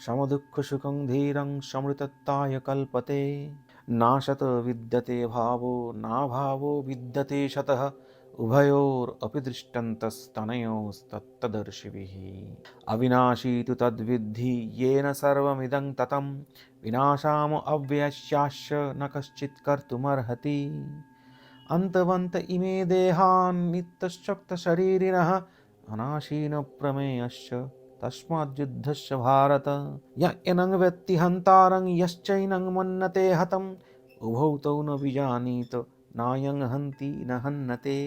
समदुःखसुखं धीरं समृतत्ताय कल्पते नाशत विद्यते भावो नाभावो विद्यते शतः उभयोरपि दृष्टन्तस्तनयोस्तत्तदर्शिभिः अविनाशी तु तद्विद्धि येन सर्वमिदं ततं विनाशाम अव्ययस्याश्च न कश्चित् कर्तुमर्हति अंतवंत इमे देहान् नित्यशक्त शरीरिणः अनाशीन प्रमेयश्च तस्माद्युद्धस्य भारत य एनं वेत्ति हन्तारं यश्चैनं मन्यते हतम् उभौ तौ न विजानीत नायं हन्ति न हन्यते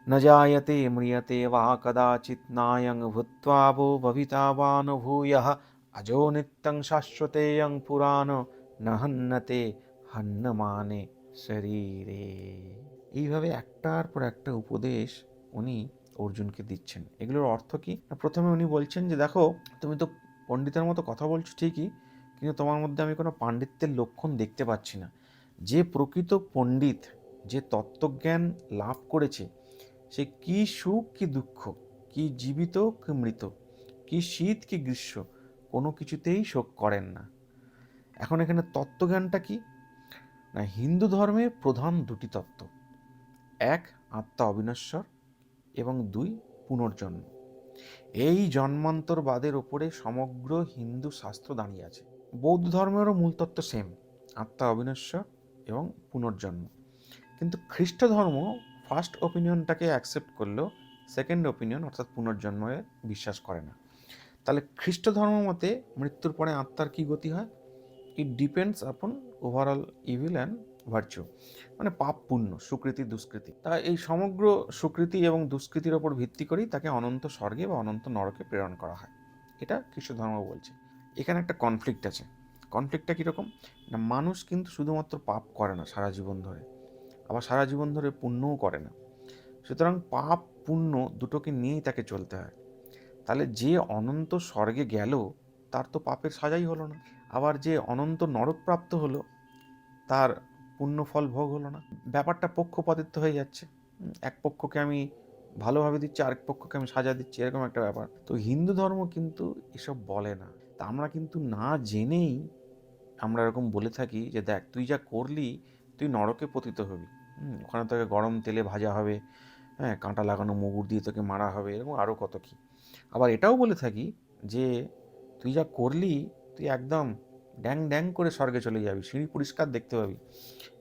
न जायते म्रियते वा कदाचित् नायं भूत्वा वो भविता वा न भूयः अजो नित्यं शाश्वतेयं पुराण न हन्यते हन्यमाने শরীরে। এইভাবে একটার পর একটা উপদেশ উনি অর্জুনকে দিচ্ছেন। এগুলোর অর্থ কি? প্রথমে উনি বলছেন যে দেখো তুমি তো পণ্ডিতের মতো কথা বলছো ঠিকই, কিন্তু তোমার মধ্যে আমি কোনো পাণ্ডিত্যের লক্ষণ দেখতে পাচ্ছি না। যে প্রকৃত পণ্ডিত, যে তত্ত্বজ্ঞান লাভ করেছে, সে কি সুখ কি দুঃখ, কি জীবিত কি মৃত, কি শীত কি গ্রীষ্ম, কোনো কিছুতেই শোক করেন না। এখন এখানে তত্ত্বজ্ঞানটা কি না, হিন্দু ধর্মে প্রধান দুটি তত্ত্ব, এক আত্মা অবিনশ্বর এবং দুই পুনর্জন্ম। এই জন্মান্তরবাদের ওপরে সমগ্র হিন্দু শাস্ত্র দাঁড়িয়ে আছে। বৌদ্ধ ধর্মেরও মূল তত্ত্ব সেম, আত্মা অবিনশ্বর এবং পুনর্জন্ম। কিন্তু খ্রিস্ট ধর্ম ফার্স্ট ওপিনিয়নটাকে অ্যাকসেপ্ট করলেও সেকেন্ড ওপিনিয়ন অর্থাৎ পুনর্জন্মে বিশ্বাস করে না। তাহলে খ্রিস্ট ধর্ম মতে মৃত্যুর পরে আত্মার কি গতি হয়? It depends upon overall evil and virtue, মানে পাপ পুণ্য, সুকৃতি দুষ্কৃতি। তা এই সমগ্র সুকৃতি এবং দুষ্কৃতির ওপর ভিত্তি করেই তাকে অনন্ত স্বর্গে বা অনন্ত নরকে প্রেরণ করা হয়, এটা খ্রিস্ট ধর্ম বলছে। এখানে একটা কনফ্লিক্ট আছে। কনফ্লিক্টটা কীরকম না, মানুষ কিন্তু শুধুমাত্র পাপ করে না সারা জীবন ধরে, আবার সারা জীবন ধরে পুণ্যও করে না। সুতরাং পাপ পুণ্য দুটোকে নিয়েই তাকে চলতে হয়। তাহলে যে অনন্ত স্বর্গে গেল তার তো পাপের সাজাই হলো না, আবার যে অনন্ত নরক প্রাপ্ত হলো তার পুণ্য ফল ভোগ হলো না। ব্যাপারটা পক্ষপাতিত্ব হয়ে যাচ্ছে। এক পক্ষকে আমি ভালোভাবে দিচ্ছি, আরেক পক্ষকে আমি সাজা দিচ্ছি, এরকম একটা ব্যাপার। তো হিন্দু ধর্ম কিন্তু এসব বলে না। তা আমরা কিন্তু না জেনেই আমরা এরকম বলে থাকি যে দেখ তুই যা করলি তুই নরকে পতিত হবি, ওখানে তোকে গরম তেলে ভাজা হবে, হ্যাঁ, কাঁটা লাগানো মুগুর দিয়ে তোকে মারা হবে, এরকম আরও কত কী। আবার এটাও বলে থাকি যে তুই যা করলি তুই একদম ড্যাং ড্যাং করে স্বর্গে চলে যাবি, সিঁড়ি পরিষ্কার দেখতে পাবি,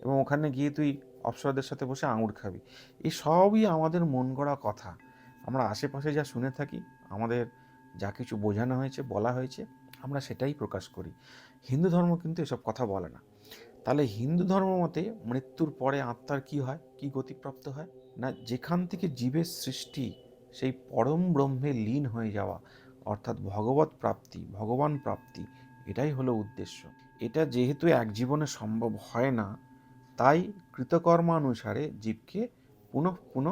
এবং ওখানে গিয়ে তুই অপ্সরাদের সাথে বসে আঙুর খাবি। এই সবই আমাদের মন গড়া কথা। আমরা আশেপাশে যা শুনে থাকি, আমাদের যা কিছু বোঝানো হয়েছে, বলা হয়েছে, আমরা সেটাই প্রকাশ করি। হিন্দু ধর্ম কিন্তু এসব কথা বলে না। তাহলে হিন্দু ধর্ম মতে মৃত্যুর পরে আত্মার কি হয়, কি গতিপ্রাপ্ত হয়? না, যেখান থেকে জীবের সৃষ্টি, সেই পরম ব্রহ্মে লীন হয়ে যাওয়া, অর্থাৎ ভগবৎ প্রাপ্তি, ভগবান প্রাপ্তি, এটাই হলো উদ্দেশ্য। এটা যেহেতু এক জীবনে সম্ভব হয় না, তাই কৃতকর্মানুসারে জীবকে পুনঃ পুনঃ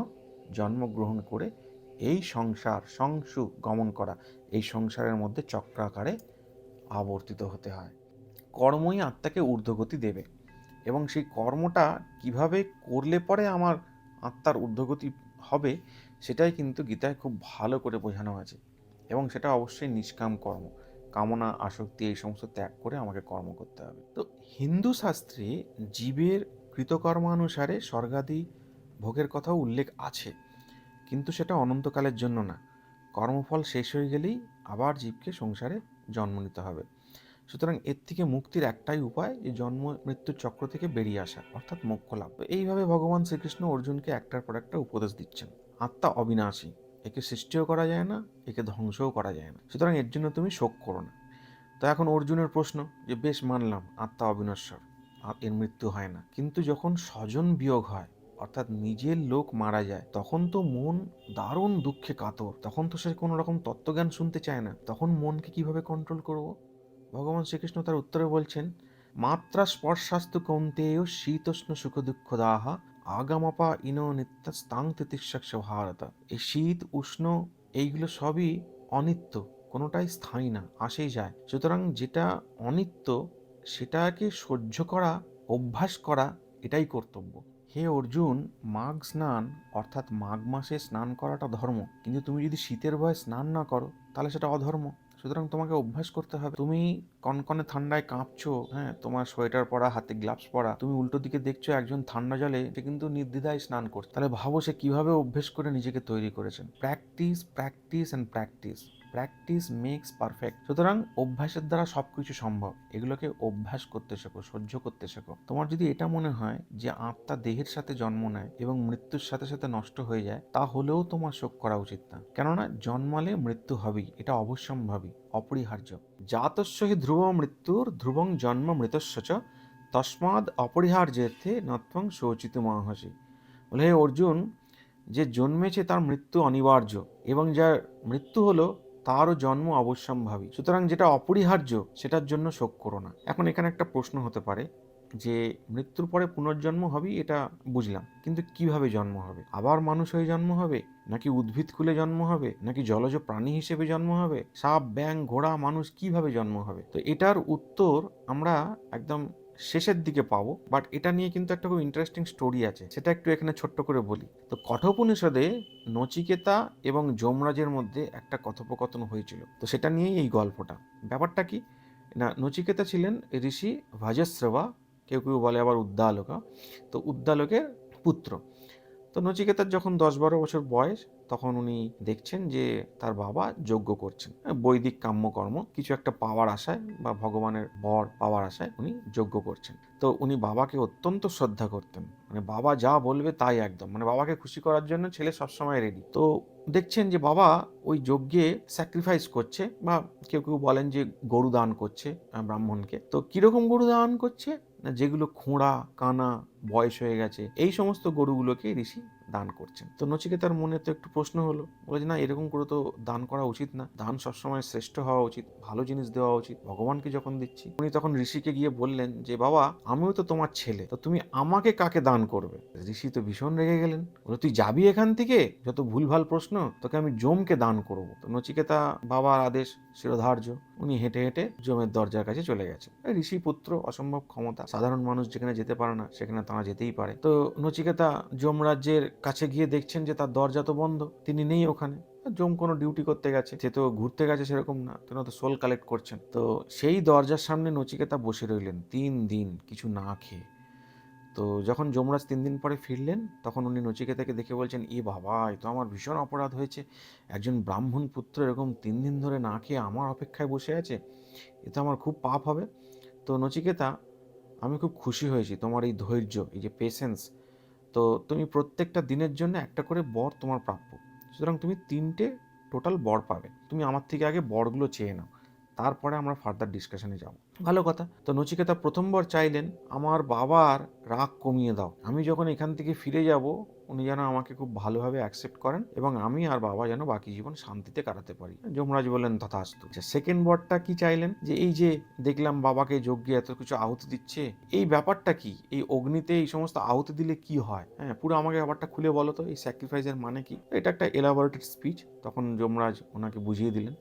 জন্মগ্রহণ করে এই সংসু গমন করা, এই সংসারের মধ্যে চক্রাকারে আবর্তিত হতে হয়। কর্মই আত্মাকে ঊর্ধ্বগতি দেবে, এবং সেই কর্মটা কিভাবে করলে পরে আমার আত্মার ঊর্ধ্বগতি হবে, সেটাই কিন্তু গীতায় খুব ভালো করে বোঝানো আছে। এবং সেটা অবশ্যই নিষ্কাম কর্ম, কামনা আসক্তি এই সমস্ত ত্যাগ করে আমাকে কর্ম করতে হবে। তো হিন্দু শাস্ত্রে জীবের কৃতকর্মানুসারে স্বর্গাদি ভোগের কথাও উল্লেখ আছে, কিন্তু সেটা অনন্তকালের জন্য না। কর্মফল শেষ হয়ে গেলেই আবার জীবকে সংসারে জন্ম নিতে হবে। সুতরাং এর থেকে মুক্তির একটাই উপায়, যে জন্ম মৃত্যুর চক্র থেকে বেরিয়ে আসা, অর্থাৎ মোক্ষ লাভ। এইভাবে ভগবান শ্রীকৃষ্ণ অর্জুনকে একটার পর একটা উপদেশ দিচ্ছেন। আত্মা অবিনাশী, একে সৃষ্টিও করা যায় না, একে ধ্বংসও করা যায় না, সুতরাং এর জন্য তুমি শোক করো না। তো এখন অর্জুনের প্রশ্ন, যে বেশ মানলাম আত্মা অবিনশ্বর, এর মৃত্যু হয় না, কিন্তু যখন স্বজন বিয়োগ হয়, অর্থাৎ নিজের লোক মারা যায়, তখন তো মন দারুণ দুঃখে কাতর, তখন তো সে কোনো রকম তত্ত্বজ্ঞান শুনতে চায় না, তখন মনকে কিভাবে কন্ট্রোল করব? ভগবান শ্রীকৃষ্ণ তার উত্তরে বলছেন, মাত্রা স্পর্শাস্তু কৌন্তেয় শীতোষ্ণ সুখ দুঃখদাহা আগামাপা ইনো নিত্যাস্তাং তিতিক্ষাস্য ভারত। এই শীত উষ্ণ এইগুলো সবই অনিত্য, কোনোটাই স্থায়ী না, আসেই যায়। সুতরাং যেটা অনিত্য সেটাকে সহ্য করা, অভ্যাস করা, এটাই কর্তব্য। হে অর্জুন, মাঘ স্নান অর্থাৎ মাঘ মাসে স্নান করাটা ধর্ম, কিন্তু তুমি যদি শীতের ভয়ে স্নান না করো তাহলে সেটা অধর্ম। সুতরাং তোমাকে অভ্যাস করতে হবে। তুমি কনকনে ঠান্ডায় কাঁপছো, হ্যাঁ, তোমার সোয়েটার পরা, হাতে গ্লাভস পরা, তুমি উল্টো দিকে দেখছো একজন ঠান্ডা জলে সে কিন্তু নির্দ্বিধায় স্নান করছে, তাহলে ভাবো সে কিভাবে অভ্যেস করে নিজেকে তৈরি করেছেন। Practice, practice and practice, practice makes perfect. সুতরাং অভ্যাসের দ্বারা সবকিছু সম্ভব। এগুলোকে অভ্যাস করতে শেখো, সহ্য করতে শেখো। তোমার যদি এটা মনে হয় যে আত্মা দেহের সাথে জন্ম নেয় এবং মৃত্যুর সাথে সাথে নষ্ট হয়ে যায়, তাহলেও তোমার শোক করা উচিত না, কেননা জন্মালে মৃত্যু হবেই, এটা অবশ্যম্ভাবী, অপরিহার্য। জাতস্য হি ধ্রুব মৃত্যুর ধ্রুবং জন্ম মৃতস্য চ তস্মাদ অপরিহার্যের্থে নত্বং শোচিতুমর্হসি। বলে, হে অর্জুন, যে জন্মেছে তার মৃত্যু অনিবার্য, এবং যার মৃত্যু হলো তারও জন্ম অবশ্যম্ভাবী। সুতরাং যেটা অপরিহার্য সেটার জন্য শোক করো না। এখন এখানে একটা প্রশ্ন হতে পারে যে মৃত্যুর পরে পুনর্জন্ম হবেই, এটা বুঝলাম, কিন্তু কিভাবে জন্ম হবে? আবার মানুষ হয়ে জন্ম হবে, নাকি উদ্ভিদ কুলে জন্ম হবে, নাকি জলজ প্রাণী হিসেবে জন্ম হবে? সাপ, ব্যাঙ, ঘোড়া, মানুষ কিভাবে জন্ম হবে? তো এটার উত্তর আমরা একদম শেষের দিকে পাবো, বাট এটা নিয়ে কিন্তু একটা খুব ইন্টারেস্টিং স্টোরি আছে, সেটা একটু এখানে ছোট্ট করে বলি। তো কঠোপনিষদে নচিকেতা এবং যমরাজের মধ্যে একটা কথোপকথন হয়েছিল, তো সেটা নিয়েই এই গল্পটা। ব্যাপারটা কি না, নচিকেতা ছিলেন ঋষি ভাজশ্রবা, কেউ কেউ বলে আবার উদ্দালকা, তো উদ্দালকের পুত্র। তো নচিকেতার যখন 10-12 বছর বয়স, তখন উনি দেখছেন যে তার বাবা যজ্ঞ করছেন, বৈদিক কাম্যকর্ম কিছু একটা পাওয়ার আশায় বা ভগবানের বর পাওয়ার আশায় উনি যজ্ঞ করছেন। তো উনি বাবাকে অত্যন্ত শ্রদ্ধা করতেন, মানে বাবা যা বলবে তাই একদম, মানে বাবাকে খুশি করার জন্য ছেলে সবসময় রেডি। তো দেখছেন যে বাবা ওই যজ্ঞে স্যাক্রিফাইস করছে, বা কেউ কেউ বলেন যে গরু দান করছে ব্রাহ্মণকে। তো কিরকম গরু দান করছে না, যেগুলো খোঁড়া, কানা, বয়স হয়ে গেছে, এই সমস্ত গরুগুলোকে ঋষি দান করছেন। তো নচিকেতার মনে তো একটু প্রশ্ন হলো, বলে যে না, এরকম করে তো দান করা উচিত না, দান সবসময় শ্রেষ্ঠ হওয়া উচিত, ভালো জিনিস দেওয়া উচিত, ভগবানকে যখন দিচ্ছি। উনি তখন ঋষিকে গিয়ে বললেন যে বাবা, আমিও তো তোমার ছেলে, তো তুমি আমাকে কাকে দান করবে? ঋষি তো ভীষণ রেগে গেলেন, বলে তুই যাবি এখান থেকে, যত ভুলভাল প্রশ্ন, তোকে আমি যমকে দান করবো। তো নচিকেতা বাবার আদেশ শিরোধার্য, উনি হেঁটে হেঁটে যমের দরজার কাছে চলে গেছে। ঋষি পুত্র, অসম্ভব ক্ষমতা, সাধারণ মানুষ যেখানে যেতে পারে না সেখানে তারা যেতেই পারে। তো নচিকেতা যমরাজ্যের কাছে গিয়ে দেখছেন যে তার দরজা তো বন্ধ, তিনি নেই ওখানে। কোনো ডিউটি করতে গেছে, সে তো ঘুরতে গেছে সেরকম না, তিনি তো সোল কালেক্ট করছেন। তো সেই দরজার সামনে নচিকেতা বসে রইলেন 3 দিন কিছু না খেয়ে। তো যখন যমরাজ 3 দিন পরে ফিরলেন, তখন উনি নচিকেতাকে দেখে বলছেন, এ বাবা, এ তো আমার ভীষণ অপরাধ হয়েছে, একজন ব্রাহ্মণ পুত্র এরকম 3 দিন ধরে না খেয়ে আমার অপেক্ষায় বসে আছে, এ তো আমার খুব পাপ হবে। তো নচিকেতা, আমি খুব খুশি হয়েছি তোমার এই ধৈর্য, এই যে পেশেন্স। তো তুমি প্রত্যেকটা দিনের জন্য একটা করে বর তোমার প্রাপ্য, সুতরাং তুমি 3টে টোটাল বর পাবে। তুমি আমার থেকে আগে বরগুলো চেয়ে নাও, তারপরে আমরা ফার্দার ডিসকাশনে যাব। ভালো কথা। তো নচিকেতা প্রথমবার চাইলেন, আমার বাবার রাগ কমিয়ে দাও, আমি যখন এখান থেকে ফিরে যাব উনি যেন আমাকে খুব ভালোভাবে অ্যাকসেপ্ট করেন এবং আমি আর বাবা যেন বাকি জীবন শান্তিতে কাটাতে পারি। যমরাজ বললেন তথাস্তু। সেকেন্ড বরটা কি চাইলেন, যে এই যে দেখলাম বাবাকে যজ্ঞে এত কিছু আহুতি দিচ্ছে, এই ব্যাপারটা কি, এই অগ্নিতে এই সমস্ত আহুতি দিলে কি হয়, হ্যাঁ পুরো আমাকে ব্যাপারটা খুলে বলো তো, এই স্যাক্রিফাইসের মানে কি। এটা একটা এলাবোরেটেড স্পিচ, তখন যমরাজ ওনাকে বুঝিয়ে দিলেন,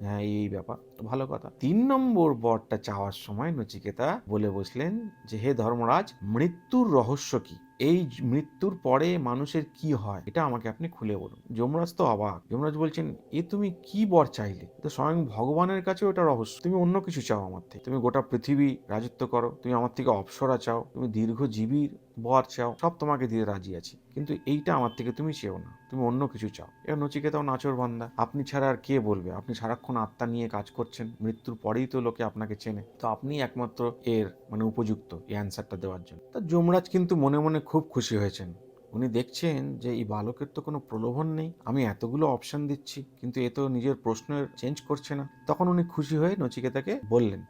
হ্যাঁ এই ব্যাপার। তো ভালো কথা। 3 নম্বর বরটা চাওয়ার সময় নচিকেতা বলে বসলেন যে হে ধর্মরাজ, মৃত্যুর রহস্য কি, এই মৃত্যুর পরে মানুষের কি হয় এটা আমাকে আপনি খুলে বলুন। যমরাজ তো অবাক। যমরাজ বলছেন, এ তুমি কি বর চাইলে, তো স্বয়ং ভগবানের কাছেও এটা রহস্য। তুমি অন্য কিছু চাও আমার থেকে, তুমি গোটা পৃথিবী রাজত্ব করো, তুমি আমার থেকে অপ্সরা চাও, তুমি দীর্ঘজীবীর বর চাও, সব তোমাকে দিয়ে রাজি আছি, কিন্তু এইটা আমার থেকে তুমি চেও না, তুমি অন্য কিছু চাও। এবার নচিকেতাও নাচর বান্দা, আপনি ছাড়া আর কে বলবে, আপনি সারাক্ষণ আত্মা নিয়ে কাজ করছেন, মৃত্যুর পরেই তো লোকে আপনাকে চেনে, তো আপনি একমাত্র এর উপযুক্ত এই অ্যান্সারটা দেওয়ার জন্য। তা যমরাজ কিন্তু মনে মনে খুব খুশি হয়েছেন। উনি দেখছেন যে এই বালকের তো কোনো প্রলোভন নেই, আমি এতগুলো অপশন দিচ্ছি কিন্তু এ তো নিজের প্রশ্নের চেঞ্জ করছে না। তখন উনি খুশি হয়ে নচিকেতাকে বললেন,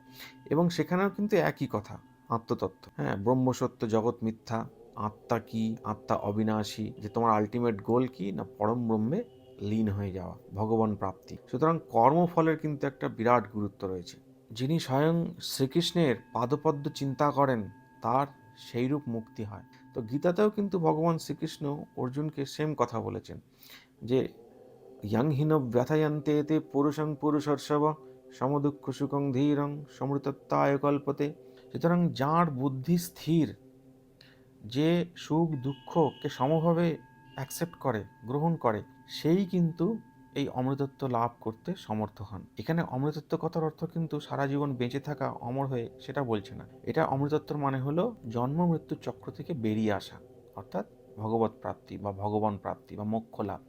এবং সেখানেও কিন্তু একই কথা, আত্মতত্ত্ব, হ্যাঁ ব্রহ্মসত্য জগৎ মিথ্যা, আত্মা কি, আত্মা অবিনাশী, যে তোমার আলটিমেট গোল কি না পরম ব্রহ্মে লীন হয়ে যাওয়া, ভগবান প্রাপ্তি। সুতরাং কর্মফলের কিন্তু একটা বিরাট গুরুত্ব রয়েছে। যিনি স্বয়ং শ্রীকৃষ্ণের পাদপদ্ম চিন্তা করেন তার সেইরূপ মুক্তি হয়। তো গীতাতেও কিন্তু ভগবান শ্রীকৃষ্ণ অর্জুনকে সেম কথা বলেছেন, যে ইয়ং হীন ব্যথায়ন্তে তে পুরুষং পুরুষর্ষব সমদুঃখ সুখং ধীরং সমৃতত্বায় কল্পতে। সুতরাং যার বুদ্ধি স্থির, যে সুখ দুঃখকে সমভাবে অ্যাকসেপ্ট করে, গ্রহণ করে, সেই কিন্তু এই অমৃতত্ব লাভ করতে সমর্থ হন। এখানে অমৃতত্ব কথার অর্থ কিন্তু সারা জীবন বেঁচে থাকা, অমর হয়ে, সেটা বলছে না। এটা অমৃতত্বর মানে হলো জন্ম মৃত্যুর চক্র থেকে বেরিয়ে আসা, অর্থাৎ ভগবত প্রাপ্তি বা ভগবান প্রাপ্তি বা মোক্ষ লাভ,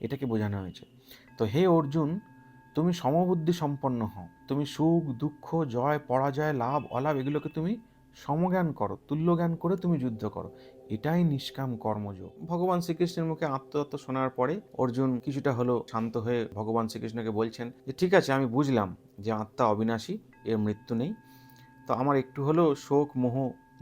এটাকে বোঝানো হয়েছে। তো হে অর্জুন, তুমি সমবুদ্ধি সম্পন্ন হও, তুমি সুখ দুঃখ জয় পরাজয় লাভ অলাভ এগুলোকে তুমি সমজ্ঞান করো, তুল্য জ্ঞান করে তুমি যুদ্ধ করো, এটাই নিষ্কাম কর্মযোগ। ভগবান শ্রীকৃষ্ণের মুখে আত্মতত্ত্ব শোনার পরে অর্জুন কিছুটা হলো শান্ত হয়ে ভগবান শ্রীকৃষ্ণকে বলছেন যে ঠিক আছে, আমি বুঝলাম যে আত্মা অবিনাশী, এর মৃত্যু নেই, তো আমার একটু হলেও শোক মোহ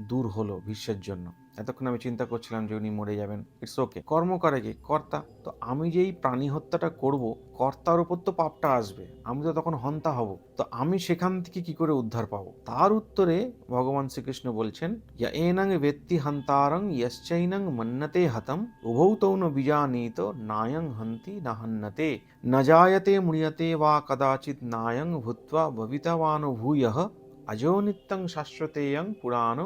দূর হলো ভীষ্মের জন্য। এতক্ষণ আমি চিন্তা করছিলাম যে উনি মরে যাবেন, ইটস ওকে। কর্ম করে কি কর্তা, তো আমি যেই প্রাণী হত্যাটা করব, কর্তার উপর তো পাপটা আসবে, আমি তো তখন হন্তা হব, তো আমি সেখান থেকে কি করে উদ্ধার পাবো। তার উত্তরে ভগবান শ্রীকৃষ্ণ বলছেন, ইয়া এনং বেত্তি হন্তারং ইয়শ্চৈনং মন্নতে হতম উভৌ তৌ ন বিজানীত নায়ং হন্তি না হন্নতে ন জায়তে মৃয়তে বা কদাচিৎ নায়ং ভূত্বা ভবিতবানো ভূয়ঃ অজো নিত্যং শাশ্বতেয়ং পুরাণ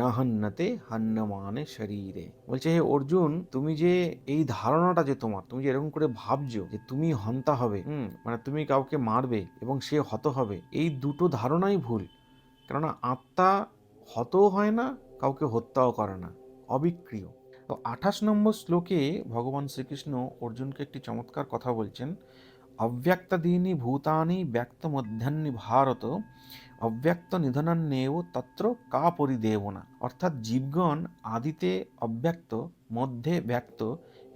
না হন্নতে হন্যমানে শরীরে। বলছে হে অর্জুন, তুমি যে এই ধারণাটা যে তোমার, তুমি যে এরকম করে ভাবছো যে তুমি হন্তা হবে, মানে তুমি কাউকে মারবে এবং সে হত হবে, এই দুটো ধারণাই ভুল। কেননা আত্মা হতও হয় না, কাউকে হত্যাও করে না, অবিক্রিয়। তো 28 নম্বর শ্লোকে ভগবান শ্রীকৃষ্ণ অর্জুনকে একটি চমৎকার কথা বলছেন, অব্যক্তাদীনি ভূতানি ব্যক্ত মধ্যান্নি ভারত অব্যক্ত নিধনান্যেব তত্র কা পরিদেবনা। অর্থাৎ জীবগণ আদিতে অব্যক্ত, মধ্যে ব্যক্ত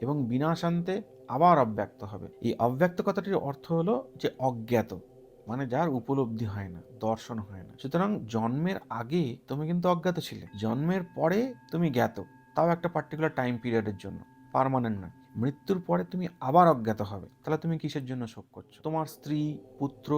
এবং বিনাশান্তে আবার অব্যক্ত হবে। এই অব্যক্ত কথাটির অর্থ হলো যে অজ্ঞাত, মানে যার উপলব্ধি হয় না, দর্শন হয় না। সুতরাং জন্মের আগে তুমি কিন্তু অজ্ঞাত ছিলে, জন্মের পরে তুমি জ্ঞাত, তাও একটা পার্টিকুলার টাইম পিরিয়ডের জন্য, পার্মানেন্ট না। মৃত্যুর পরে তুমি আবার অজ্ঞাত হবে। তাহলে তুমি কিসের জন্য শোক করছো? তোমার স্ত্রী, পুত্র,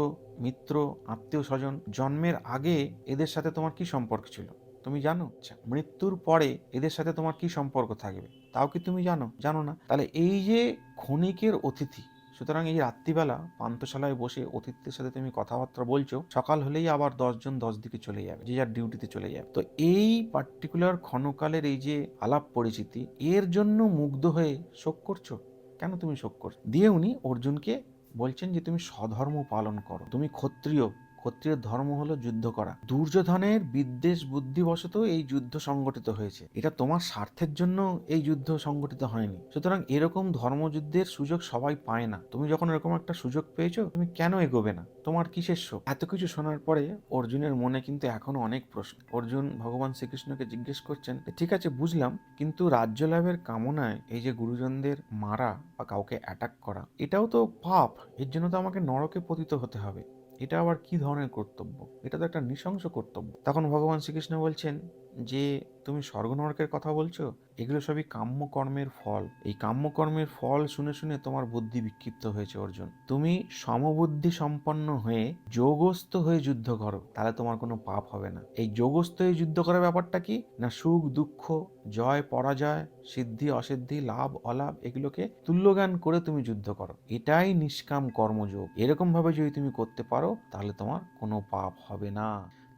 মিত্র, আত্মীয় স্বজন, জন্মের আগে এদের সাথে তোমার কি সম্পর্ক ছিল তুমি জানো? আচ্ছা, মৃত্যুর পরে এদের সাথে তোমার কি সম্পর্ক থাকবে তাও কি তুমি জানো? জানো না। তাহলে এই যে ক্ষণিকের অতিথি, সুতরাং এই রাত্রিবেলা পান্থশালায় বসে অতিথিদের সাথে তুমি কথাবার্তা বলছো, সকাল হলেই আবার 10 জন 10 দিকে চলে যাবে, যে যার ডিউটিতে চলে যাবে। তো এই পার্টিকুলার ক্ষণকালের এই যে আলাপ পরিচিতি, এর জন্য মুগ্ধ হয়ে শোক করছো। কেন তুমি শোক করছো? দিয়ে উনি অর্জুনকে বলছেন যে তুমি স্বধর্ম পালন করো, তুমি ক্ষত্রিয়, ক্ষত্রিয়ের ধর্ম হলো যুদ্ধ করা। দুর্যোধনের বিদ্বেষ বুদ্ধিবশত এই যুদ্ধ সংগঠিত হয়েছে, এটা তোমার স্বার্থের জন্য এই যুদ্ধ সংগঠিত হয়নি। সুতরাং এরকম ধর্মযুদ্ধের সুযোগ সবাই পায় না, তুমি যখন এরকম একটা সুযোগ পেয়েছো, তুমি কেন এগোবে না? তোমার কিসের শোক? এত কিছু শোনার পরে অর্জুনের মনে কিন্তু এখনো অনেক প্রশ্ন। অর্জুন ভগবান শ্রীকৃষ্ণকে জিজ্ঞেস করছেন, ঠিক আছে বুঝলাম, কিন্তু রাজ্য লাভের কামনায় এই যে গুরুজনদের মারা বা কাউকে অ্যাটাক করা, এটাও তো পাপ, এর জন্য তো আমাকে নরকে পতিত হতে হবে। এটা আবার কি ধরনের কর্তব্য? এটা তো একটা নৃশংস কর্তব্য। তখন ভগবান শ্রীকৃষ্ণ বলছেন যে তুমি স্বর্গ নরকের কথা বলছো, এগুলো সবই কাম্যকর্মের ফল। এই কাম্যকর্মের ফল শুনে শুনে তোমার বুদ্ধি বিক্ষিপ্ত হয়েছে অর্জুন। তুমি সমবুদ্ধি সম্পন্ন হয়ে যোগস্থ হয়ে যুদ্ধ করো, তাহলে তোমার কোনো পাপ হবে না। এই যোগস্থ হয়ে যুদ্ধ করার ব্যাপারটা কি না, সুখ দুঃখ, জয় পরাজয়, সিদ্ধি অসিদ্ধি, লাভ অলাভ, এগুলোকে তুল্যজ্ঞান করে তুমি যুদ্ধ করো। এটাই নিষ্কাম কর্মযোগ। এরকম ভাবে যদি তুমি করতে পারো, তাহলে তোমার কোনো পাপ হবে না।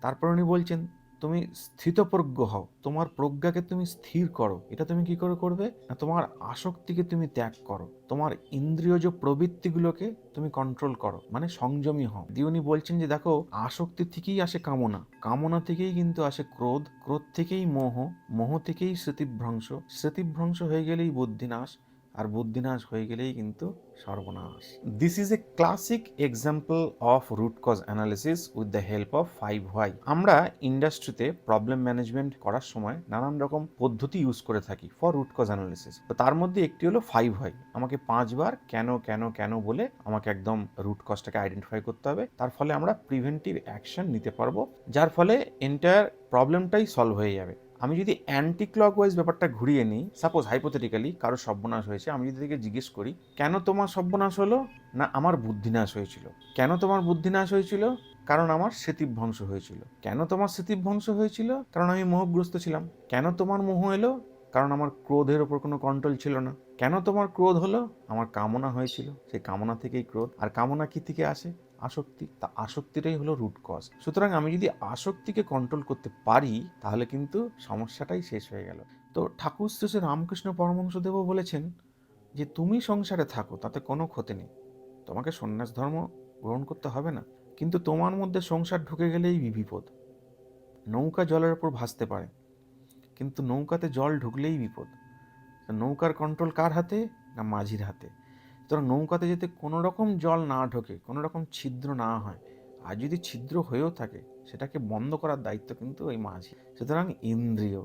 তারপর উনি বলছেন তুমি স্থিতপ্রজ্ঞ হও, তোমার প্রজ্ঞাকে তুমি স্থির করো। এটা তুমি কি করে করবে না, তোমার আসক্তিকে তুমি ত্যাগ করো, তোমার ইন্দ্রিয়জ প্রবৃত্তিগুলোকে তুমি কন্ট্রোল করো, মানে সংযমী হও। দিয়ে উনি বলছেন যে দেখো, আসক্তি থেকেই আসে কামনা, কামনা থেকেই কিন্তু আসে ক্রোধ, ক্রোধ থেকেই মোহ, মোহ থেকেই স্মৃতিভ্রংশ, স্মৃতিভ্রংশ হয়ে গেলেই বুদ্ধিনাশ, আর বুদ্ধিনাশ হয়ে গেলেই কিন্তু সর্বনাশ। This is a classic example of root cause analysis with the help of 5 why. আমরা ইন্ডাস্ট্রিতে প্রবলেম ম্যানেজমেন্ট করার সময় নানান রকম পদ্ধতি ইউজ করে থাকি ফর রুট কজ অ্যানালিসিস। তো তার মধ্যে একটি হলো 5 হোয়াই। আমাকে 5বার কেন কেন কেন বলে আমাকে একদম রুট কজটাকে আইডেন্টিফাই করতে হবে। তার ফলে আমরা প্রিভেন্টিভ অ্যাকশন নিতে পারবো, যার ফলে এন্টায়ার প্রবলেমটাই সলভ হয়ে যাবে। আমি যদি অ্যান্টি ক্লকওয়াইজ ব্যাপারটা ঘুরিয়ে নিই, সাপোজ হাইপোথেটিক্যালি কারো সর্বনাশ হয়েছে, আমি যদি তাকে জিজ্ঞেস করি কেন তোমার সর্বনাশ হলো, না আমার বুদ্ধিনাশ হয়েছিল। কেন তোমার বুদ্ধিনাশ হয়েছিল? কারণ আমার স্মৃতিভ্রংশ হয়েছিল। কেন তোমার স্মৃতিভ্রংশ হয়েছিল? কারণ আমি মোহগ্রস্ত ছিলাম। কেন তোমার মোহ এলো? কারণ আমার ক্রোধের ওপর কোনো কন্ট্রোল ছিল না। কেন তোমার ক্রোধ হলো? আমার কামনা হয়েছিল, সেই কামনা থেকেই ক্রোধ। আর কামনা কি থেকে আসে? আসক্তি। তা আসক্তিটাই হলো রুট কজ। সুতরাং আমি যদি আসক্তিকে কন্ট্রোল করতে পারি, তাহলে কিন্তু সমস্যাটাই শেষ হয়ে গেল। তো ঠাকুর শ্রী রামকৃষ্ণ পরমহংসদেবও বলেছেন যে তুমি সংসারে থাকো, তাতে কোনো ক্ষতি নেই, তোমাকে সন্ন্যাস ধর্ম গ্রহণ করতে হবে না, কিন্তু তোমার মধ্যে সংসার ঢুকে গেলেই বিপদ। নৌকা জলের ওপর ভাসতে পারে, কিন্তু নৌকাতে জল ঢুকলেই বিপদ। নৌকার কন্ট্রোল কার হাতে? না মাঝির হাতে। সুতরাং নৌকাতে যাতে কোনো রকম জল না ঢোকে, কোনো রকম ছিদ্র না হয়, আর যদি ছিদ্র হয়েও থাকে সেটাকে বন্ধ করার দায়িত্ব কিন্তু ওই মাঝি। সুতরাং ইন্দ্রিয়,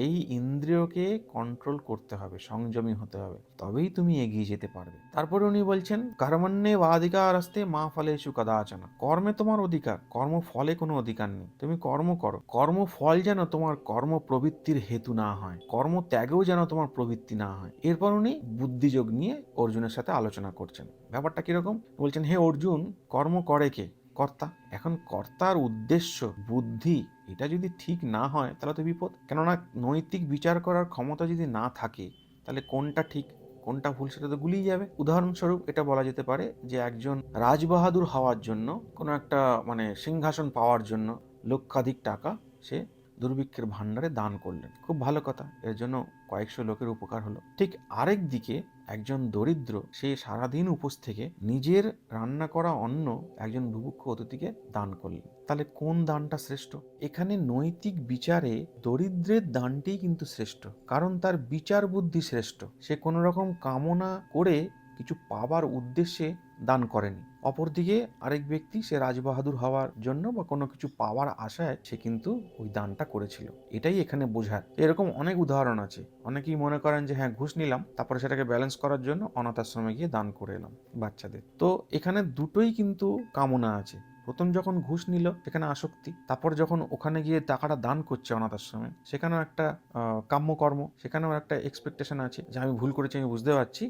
এই ইন্দ্রিয়কে কন্ট্রোল করতে হবে, সংযমী হতে হবে, তবেই তুমি এগিয়ে যেতে পারবে। তারপরে উনি বলছেন কর্মণ্যে বাধিকার আসতে মা ফলেষু কদাচন। কর্মে তোমার অধিকার, কর্মফলে কোনো অধিকার নেই। তুমি কর্ম করো, কর্মফল যেন তোমার কর্ম প্রবৃত্তির হেতু না হয়, কর্ম ত্যাগেও যেন তোমার প্রবৃত্তি না হয়। এরপর উনি বুদ্ধিযোগ নিয়ে অর্জুনের সাথে আলোচনা করছেন। ব্যাপারটা কিরকম? বলছেন হে অর্জুন, কর্ম করে কে? কর্তা। এখন কর্তার উদ্দেশ্য বুদ্ধি, এটা যদি ঠিক না হয় তাহলে তো বিপদ। কেননা নৈতিক বিচার করার ক্ষমতা যদি না থাকে, তাহলে কোনটা ঠিক কোনটা ভুল সেটা তো গুলিয়ে যাবে। উদাহরণস্বরূপ এটা বলা যেতে পারে যে একজন রাজবাহাদুর হওয়ার জন্য, কোনো একটা মানে সিংহাসন পাওয়ার জন্য লক্ষাধিক টাকা সে দুর্ভিক্ষের ভাণ্ডারে দান করলেন, খুব ভালো কথা, এর জন্য কয়েকশো লোকের উপকার হলো। ঠিক আরেক দিকে একজন দরিদ্র, সে সারাদিন উপোস থেকে নিজের রান্না করা অন্ন একজন বুভুক্ষ অতিথিকে দান করলেন। তাহলে কোন দানটা শ্রেষ্ঠ? এখানে নৈতিক বিচারে দরিদ্রের দানটিই কিন্তু শ্রেষ্ঠ, কারণ তার বিচার বুদ্ধি শ্রেষ্ঠ। সে কোনো রকম কামনা করে কিছু পাবার উদ্দেশ্যে দান করেনি। অপরদিকে আরেক ব্যক্তি, সে রাজবাহাদুর হওয়ার জন্য বা কোনো কিছু পাওয়ার আশায় সে কিন্তু ওই দানটা করেছিল। এটাই এখানে বোঝায়। এরকম অনেক উদাহরণ আছে। অনেকেই মনে করেন যে হ্যাঁ ঘুষ নিলাম, তারপরে সেটাকে ব্যালেন্স করার জন্য অনাথ আশ্রমে গিয়ে দান করে এলাম বাচ্চাদের। তো এখানে দুটোই কিন্তু কামনা আছে। প্রথম যখন ঘুষ নিল সেখানে আসক্তি, তারপর যখন ওখানে গিয়ে টাকাটা দান করছে অনাথ আশ্রমে, সেখানেও একটা কাম্যকর্ম, সেখানেও একটা এক্সপেকটেশন আছে যে আমি ভুল করেছি, আমি বুঝতে পারছি,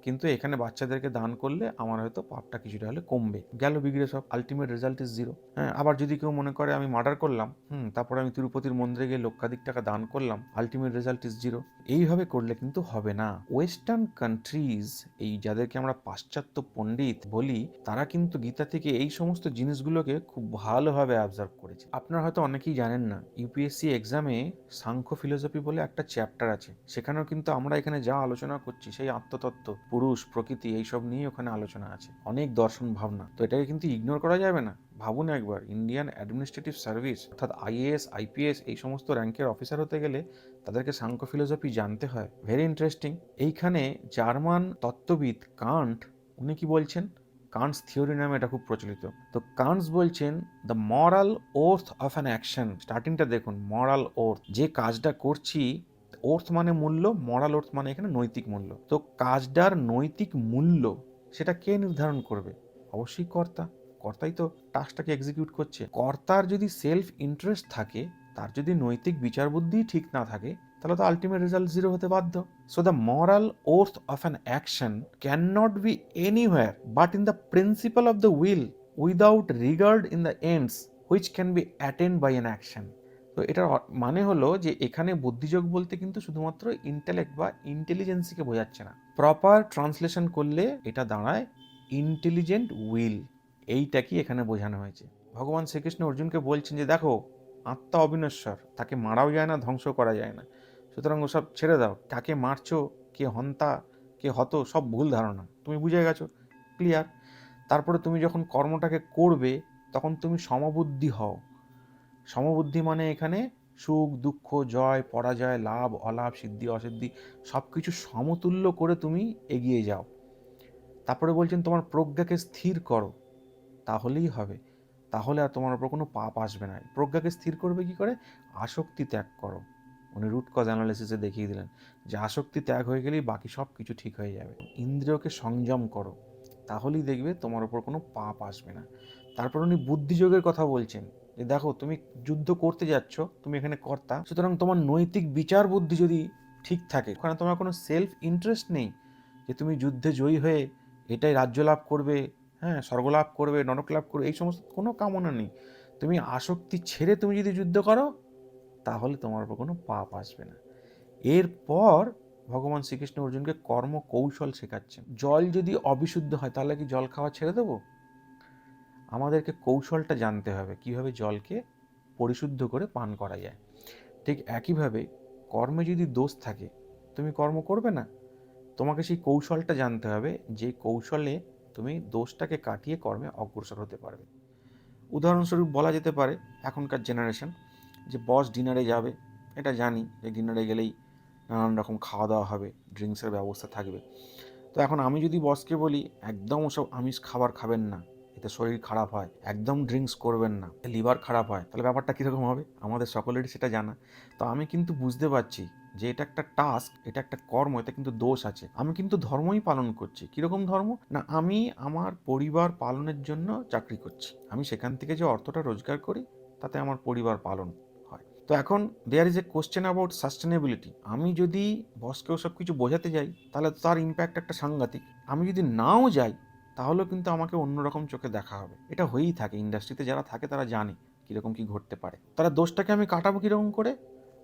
কিন্তু এখানে বাচ্চাদেরকে দান করলে আমার হয়তো পাপটা কিছুটা হলে কমবে, গেল বিগড়ে সব, আলটিমেট রেজাল্ট ইজ জিরো। হ্যাঁ, আবার যদি কেউ মনে করে আমি মার্ডার করলাম, তারপরে আমি তিরুপতির মন্দিরে গিয়ে লক্ষাধিক টাকা দান করলাম, আলটিমেট রেজাল্ট ইজ জিরো, এইভাবে করলে কিন্তু হবে না। ওয়েস্টার্ন কান্ট্রিজ, এই যাদেরকে আমরা পাশ্চাত্য পণ্ডিত বলি, তারা কিন্তু গীতা থেকে এই সমস্ত জিনিসগুলোকে খুব ভালোভাবে অবজার্ভ করেছে। আপনারা হয়তো অনেকেই জানেন না, ইউপিএসসি এক্সামে সাংখ্য ফিলোসফি বলে একটা চ্যাপ্টার আছে, সেখানেও কিন্তু আমরা এখানে যা আলোচনা করছি সেই আত্মতত্ত্ব, পুরুষ, প্রকৃতি, এইসব নিয়ে ওখানে আলোচনা আছে, অনেক দর্শন ভাবনা। তো এটাকে কিন্তু ইগনোর করা যাবে না। ভাবুন একবার, ইন্ডিয়ান অ্যাডমিনিস্ট্রেটিভ সার্ভিস অর্থাৎ আইএএস, আইপিএস এই সমস্ত র্যাঙ্কের অফিসার হতে গেলে তাদেরকে সাংখ্য ফিলোসফি জানতে হয়। Very interesting. এইখানে জার্মান তত্ত্ববিদ কান্ট, উনি কি বলছেন, কান্টস থিওরি নামে এটা খুব প্রচলিত। তো কান্টস বলছেন the moral worth of an action, স্টার্টিংটা দেখুন, মরাল ওর্থ, যে কাজটা করছি, ওর্থ মানে মূল্য, মরাল ওর্থ মানে এখানে নৈতিক মূল্য। তো কাজটার নৈতিক মূল্য সেটা কে নির্ধারণ করবে? অবশ্যই কর্তা। কর্তাই তো টাস্কটাকে এক্সিকিউট করছে। কর্তার যদি সেলফ ইন্টারেস্ট থাকে, তার যদি নৈতিক বিচার বুদ্ধি ঠিক না থাকে, তাহলে তো আলটিমেট রেজাল্ট জিরো হতে বাধ্য। So the moral worth of an action can not be anywhere but in the principle of the will without regard in the ends which can be attend by an action. তো এটার মানে হলো যে এখানে বুদ্ধিযোগ বলতে কিন্তু শুধুমাত্র ইন্টেলেক্ট বা ইন্টেলিজেন্সিকে বোঝাচ্ছে না। প্রপার ট্রান্সলেশন করলে এটা দাঁড়ায় ইন্টেলিজেন্ট উইল, এইটাকে এখানে বোঝানো হয়েছে। ভগবান শ্রীকৃষ্ণ অর্জুনকে বলছেন যে দেখো, আত্মা অবিনশ্বর, তাকে মারাও যায় না, ধ্বংস করা যায় না, সুতরাং ওসব ছেড়ে দাও। কাকে মারছো, কে হন্তা, কে হত, সব ভুল ধারণা, তুমি বুঝে গেছো, ক্লিয়ার। তারপরে তুমি যখন কর্মটাকে করবে তখন তুমি সমবুদ্ধি হও। সমবুদ্ধি মানে এখানে সুখ দুঃখ, জয় পরাজয়, লাভ অলাভ, সিদ্ধি অসিদ্ধি সব কিছু সমতুল্য করে তুমি এগিয়ে যাও। তারপরে বলছেন তোমার প্রজ্ঞাকে স্থির করো, তাহলেই হবে, তাহলে আর তোমার উপর কোনো পাপ আসবে না। প্রজ্ঞাকে স্থির করবে কি করে? আসক্তি ত্যাগ করো। উনি রুট কজ অ্যানালিসিসে দেখিয়ে দিলেন যে আসক্তি ত্যাগ হয়ে গেলেই বাকি সব কিছু ঠিক হয়ে যাবে। ইন্দ্রিয়কে সংযম করো, তাহলেই দেখবে তোমার উপর কোনো পাপ আসবে না। তারপর উনি বুদ্ধিযোগের কথা বলছেন যে দেখো, তুমি যুদ্ধ করতে যাচ্ছ, তুমি এখানে কর্তা, সুতরাং তোমার নৈতিক বিচার বুদ্ধি যদি ঠিক থাকে, ওখানে তোমার কোনো সেলফ ইন্টারেস্ট নেই যে তুমি যুদ্ধে জয়ী হয়ে এটাই রাজ্য লাভ করবে, হ্যাঁ, স্বর্গলাভ করবে, নরক লাভ করবে, এই সমস্ত কোনো কামনা নেই। তুমি আসক্তি ছেড়ে তুমি যদি যুদ্ধ করো, তাহলে তোমার উপর কোনো পাপ আসবে না। এরপর ভগবান শ্রীকৃষ্ণ অর্জুনকে কর্ম কৌশল শেখাচ্ছেন। জল যদি অবিশুদ্ধ হয় তাহলে কি জল খাওয়া ছেড়ে দেবো? আমাদেরকে কৌশলটা জানতে হবে কিভাবে জলকে পরিশুদ্ধ করে পান করা যায়। ঠিক একইভাবে কর্মে যদি দোষ থাকে, তুমি কর্ম করবে না। তোমাকে সেই কৌশলটা জানতে হবে, যে কৌশলে তুমি দোষটাকে কাটিয়ে কর্মে অগ্রসর হতে পারবে। উদাহরণস্বরূপ বলা যেতে পারে এখনকার জেনারেশন, যে বস ডিনারে যাবে, এটা জানি যে ডিনারে গেলেই নানান রকম খাওয়া দাওয়া হবে, ড্রিঙ্কসের ব্যবস্থা থাকবে। তো এখন আমি যদি বসকে বলি একদম ওসব আমিষ খাবার খাবেন না, এতে শরীর খারাপ হয়, একদম ড্রিঙ্কস করবেন না, লিভার খারাপ হয়, তাহলে ব্যাপারটা কীরকম হবে? আমাদের সকলেরই সেটা জানা। তো আমি কিন্তু বুঝতে পারছি যে এটা একটা টাস্ক, এটা একটা কর্ম, এটা কিন্তু দোষ আছে। আমি কিন্তু ধর্মই পালন করছি। কীরকম ধর্ম? না, আমি আমার পরিবার পালনের জন্য চাকরি করছি, আমি সেখান থেকে যে অর্থটা রোজগার করি তাতে আমার পরিবার পালন হয়। তো এখন there is a question about sustainability. আমি যদি বসকেও সব কিছু বোঝাতে যাই তাহলে তো তার ইম্প্যাক্ট একটা সাংঘাতিক। আমি যদি নাও যাই তাহলেও কিন্তু আমাকে অন্যরকম চোখে দেখা হবে। এটা হয়েই থাকে, ইন্ডাস্ট্রিতে যারা থাকে তারা জানে কীরকম কী ঘটতে পারে। তারা দোষটাকে আমি কাটাবো কীরকম করে?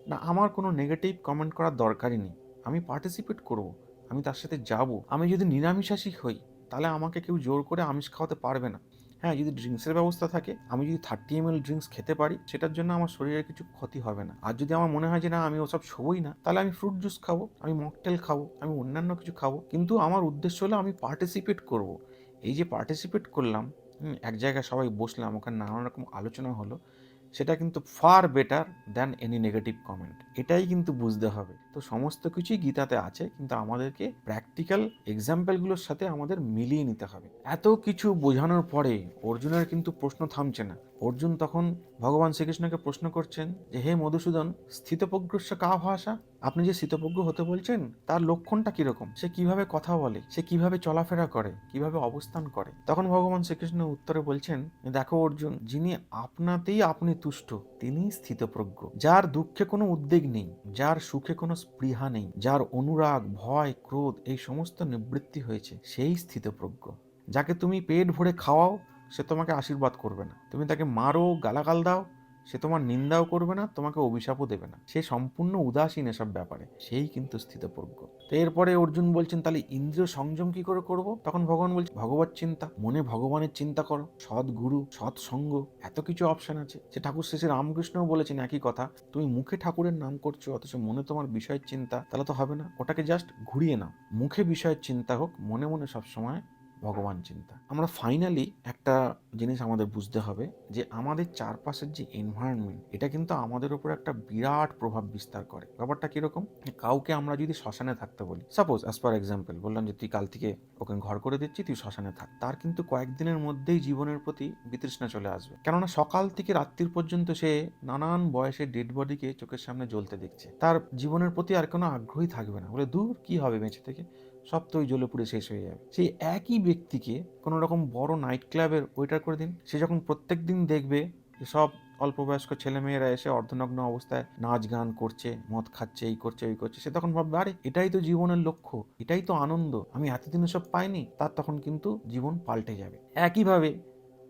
না, আমার কোনো নেগেটিভ কমেন্ট করার দরকারই নেই, আমি পার্টিসিপেট করব, আমি তার সাথে যাব। আমি যদি নিরামিষাশী হই তাহলে আমাকে কেউ জোর করে আমিষ খাওয়াতে পারবে না। হ্যাঁ, যদি ড্রিঙ্কসের ব্যবস্থা থাকে, আমি যদি 30 ml ড্রিঙ্কস খেতে পারি, সেটার জন্য আমার শরীরের কিছু ক্ষতি হবে না। আর যদি আমার মনে হয় যে না, আমি ওসব ছোবই না, তাহলে আমি ফ্রুট জুস খাবো, আমি মকটেল খাবো, আমি অন্যান্য কিছু খাবো, কিন্তু আমার উদ্দেশ্য হলো আমি পার্টিসিপেট করব। এই যে পার্টিসিপেট করলাম, এক জায়গায় সবাই বসলাম, ওখানে নানান রকম আলোচনা হলো, সেটা কিন্তু far better than any negative comment. এটাই কিন্তু বুঝতে হবে। তো সমস্ত কিছুই গীতাতে আছে, কিন্তু আমাদেরকে প্র্যাকটিক্যাল এক্সাম্পলগুলোর সাথে আমাদের মিলিয়ে নিতে হবে। এত কিছু বোঝানোর পরে অর্জুনের কিন্তু প্রশ্ন থামছে না। অর্জুন তখন ভগবান শ্রীকৃষ্ণকে প্রশ্ন করছেন যে, হে মধুসূদন, স্থিতপ্রজ্ঞস্য কা ভাষা? আপনি যে স্থিতপ্রজ্ঞ হতে বলছেন তার লক্ষণটা কিরকম? সে কিভাবে কথা বলে, সে কিভাবে চলাফেরা করে, কিভাবে অবস্থান করে? তখন ভগবান শ্রীকৃষ্ণ উত্তরে বলছেন, দেখো অর্জুন, যিনি আপনাতেই আপনি তুষ্ট তিনি স্থিতপ্রজ্ঞ। যার দুঃখে কোনো উদ্বেগ নেই, যার সুখে কোনো স্পৃহা নেই, যার অনুরাগ, ভয়, ক্রোধ এই সমস্ত নিবৃত্তি হয়েছে, সেই স্থিতপ্রজ্ঞ। যাকে তুমি পেট ভরে খাওয়াও সে তোমাকে আশীর্বাদ করবে না, তুমি তাকে মারো, গালাগাল দাও, সে তোমার নিন্দাও করবে না, তোমাকে অভিশাপও দেবে না, সে সম্পূর্ণ উদাসীন এসব ব্যাপারে, সেই কিন্তু স্থিতপ্রজ্ঞ। তো এরপরে অর্জুন বলছেন, তাহলে ইন্দ্রিয় সংযম কি করে করব? তখন ভগবান বলছে, ভগবত চিন্তা, মনে ভগবানের চিন্তা করো, সৎ গুরু, সৎ সঙ্গ, এত কিছু অপশন আছে। সে ঠাকুর শ্রী রামকৃষ্ণও বলেছেন একই কথা। তুমি মুখে ঠাকুরের নাম করছো অথচ মনে তোমার বিষয়ের চিন্তা, তাহলে তো হবে না। ওটাকে জাস্ট ঘুরিয়ে নাও, মুখে বিষয়ের চিন্তা হোক, মনে মনে সবসময় ভগবান চিন্তা। আমরা ফাইনালি একটা জিনিস আমাদের বুঝতে হবে যে আমাদের চারপাশের যে এনভায়রনমেন্ট, এটা কিন্তু আমাদের উপর একটা বিরাট প্রভাব বিস্তার করে। ব্যাপারটা কিরকম? কাউকে আমরা যদি শ্মশানে থাকতে বলি, সাপোজ অ্যাজ পার এক্সাম্পল বললাম যে তুই কাল থেকে ওকে ঘর করে দিচ্ছি, তুই শ্মশানে থাক, তার কিন্তু কয়েকদিনের মধ্যেই জীবনের প্রতি বিতৃষ্ণা চলে আসবে। কেননা সকাল থেকে রাত্রির পর্যন্ত সে নানান বয়সের ডেড বডিকে চোখের সামনে জ্বলতে দেখছে, তার জীবনের প্রতি আর কোনো আগ্রহই থাকবে না। বলে দূর, কি হবে বেঁচে থেকে, সব তো ওই জ্বলে পুড়ে শেষ হয়ে যাবে। সেই একই ব্যক্তিকে কোনো রকম বড় নাইট ক্লাবের ওয়েটার করে দিন, সে যখন প্রত্যেক দিন দেখবে যে সব অল্পবয়স্ক ছেলেমেয়েরা এসে অর্ধনগ্ন অবস্থায় নাচ গান করছে, মদ খাচ্ছে, এই করছে ওই করছে, সে তখন ভাববে, আরে এটাই তো জীবনের লক্ষ্য, এটাই তো আনন্দ, আমি এতদিনে সব পাইনি। তার তখন কিন্তু জীবন পাল্টে যাবে। একইভাবে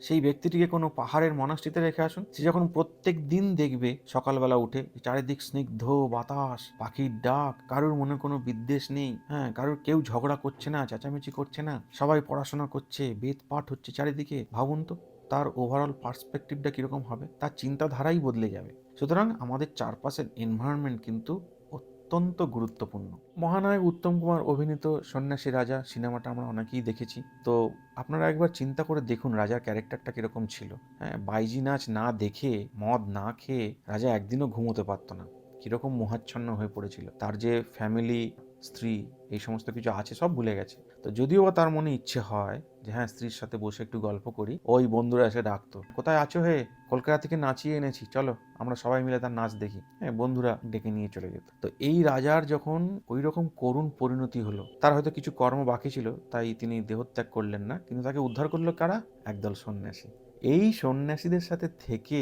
সেই ব্যক্তিটিকে কোনো পাহাড়ের মনাস্ট্রিতে রেখে আসুন, সে যখন প্রত্যেক দিন দেখবে সকালবেলা উঠে চারিদিক স্নিগ্ধ বাতাস, পাখির ডাক, কারোর মনে কোনো বিদ্বেষ নেই, হ্যাঁ, কারোর কেউ ঝগড়া করছে না, চেঁচামেচি করছে না, সবাই পড়াশোনা করছে, বেদ পাঠ হচ্ছে চারিদিকে, ভাবুন তো তার ওভারঅল পার্সপেক্টিভটা কিরকম হবে, তার চিন্তাধারাই বদলে যাবে। সুতরাং আমাদের চারপাশের এনভায়রনমেন্ট কিন্তু অত্যন্ত গুরুত্বপূর্ণ। মহানায়ক উত্তম কুমার অভিনীত সন্ন্যাসী রাজা সিনেমাটা আমরা অনেকেই দেখেছি। তো আপনারা একবার চিন্তা করে দেখুন রাজার ক্যারেক্টারটা কিরকম ছিল। হ্যাঁ, বাইজি নাচ না দেখে, মদ না খেয়ে রাজা একদিনও ঘুমোতে পারতো না। কিরকম মোহাচ্ছন্ন হয়ে পড়েছিল, তার যে ফ্যামিলি, স্ত্রী, এই সমস্ত কিছু আছে সব ভুলে গেছে। তো যদিও বা তার মনে ইচ্ছে হয় যে হ্যাঁ স্ত্রীর সাথে বসে একটু গল্প করি, ওই বন্ধুরা এসে ডাকতো, কোথায় আছো হে, কলকাতা থেকে নাচিয়ে এনেছি, চলো আমরা সবাই মিলে তার নাচ দেখি। হ্যাঁ, বন্ধুরা ডেকে নিয়ে চলে যেত। তো এই রাজার যখন ওই রকম করুণ পরিণতি হলো, তার হয়তো কিছু কর্ম বাকি ছিল, তাই তিনি দেহত্যাগ করলেন না, কিন্তু তাকে উদ্ধার করলো কারা? একদল সন্ন্যাসী। এই সন্ন্যাসীদের সাথে থেকে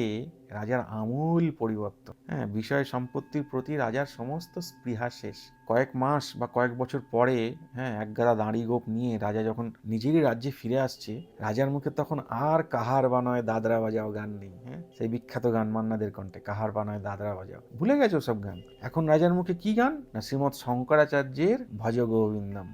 রাজার আমূল পরিবর্তন। হ্যাঁ, বিষয় সম্পত্তির প্রতি রাজার সমস্ত স্পৃহা শেষ। কয়েক মাস বা কয়েক বছর পরে, হ্যাঁ, একগাদা দাঁড়ি গোপ নিয়ে রাজা যখন নিজেরই রাজ্যে ফিরে আসছে, রাজার মুখে তখন আর কাহার বানয় দাদরা বাজাও গান নেই। হ্যাঁ, সেই বিখ্যাত গান মান্নাদের কণ্ঠে, কাহার বানয় দাদরা বাজাও, ভুলে গেছে ওসব গান। এখন রাজার মুখে কি গান? না শ্রীমৎ শঙ্করাচার্যের ভজ গোবিন্দম।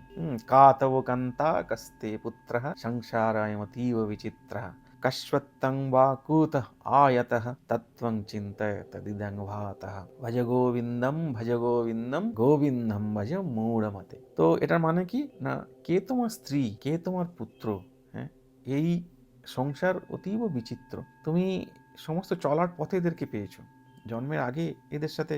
কা তব কান্তা কস্তে পুত্র সংসারায়মতীব বিচিত্র কশ্বত্তং বা কুতঃ আয়তঃ তত্ত্বং চিন্তয়ত দিদং ভাতঃ ভজ গোবিন্দম ভজ গোবিন্দম গোবিন্দম ভজ মূঢ়মতে। তো এটার মানে কি না, কে তোমার স্ত্রী, কে তোমার পুত্র, হ্যাঁ, এই সংসার অতীব বিচিত্র, তুমি সমস্ত চলার পথে এদেরকে পেয়েছো, জন্মের আগে এদের সাথে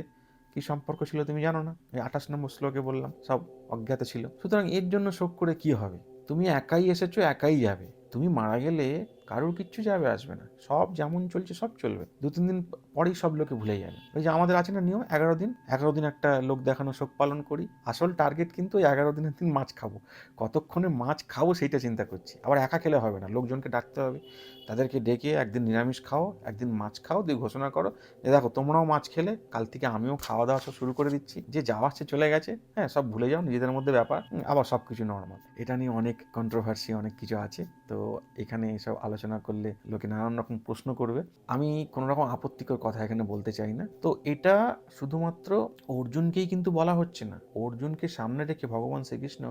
কি সম্পর্ক ছিল তুমি জানো না। এই 28 নম্বর শ্লোকে বললাম সব অজ্ঞাত ছিল। সুতরাং এর জন্য শোক করে কি হবে? তুমি একাই এসেছো, একাই যাবে। তুমি মারা গেলে কারোর কিচ্ছু যাবে আসবে না, সব যেমন চলছে সব চলবে, 2-3 দিন পরেই সব লোকে ভুলে যাবে। ওই যে আমাদের আছে না নিয়ম, 11 দিন, 11 দিন একটা লোক দেখানো শোক পালন করি। আসল টার্গেট কিন্তু ওই 11 দিনের দিন মাছ খাবো, কতক্ষণে মাছ খাবো সেইটা চিন্তা করছি। আবার একা খেলে হবে না, লোকজনকে ডাকতে হবে, তাদেরকে ডেকে একদিন নিরামিষ খাও, একদিন মাছ খাও, দিয়ে ঘোষণা করো যে দেখো তোমরাও মাছ খেলে, কাল থেকে আমিও খাওয়া দাওয়া সব শুরু করে দিচ্ছি, যে যাওয়া সে চলে গেছে, হ্যাঁ সব ভুলে যাও, নিজেদের মধ্যে ব্যাপার, আবার সব কিছু নর্মাল। এটা নিয়ে অনেক কন্ট্রোভার্সি, অনেক কিছু আছে। তো এখানে এসব আলোচনা করলে লোকে নানান রকম প্রশ্ন করবে, আমি কোনো রকম আপত্তিকর কথা এখানে বলতে চাই না। তো এটা শুধুমাত্র অর্জুনকেই কিন্তু বলা হচ্ছে না, অর্জুনকে সামনে রেখে ভগবান শ্রীকৃষ্ণ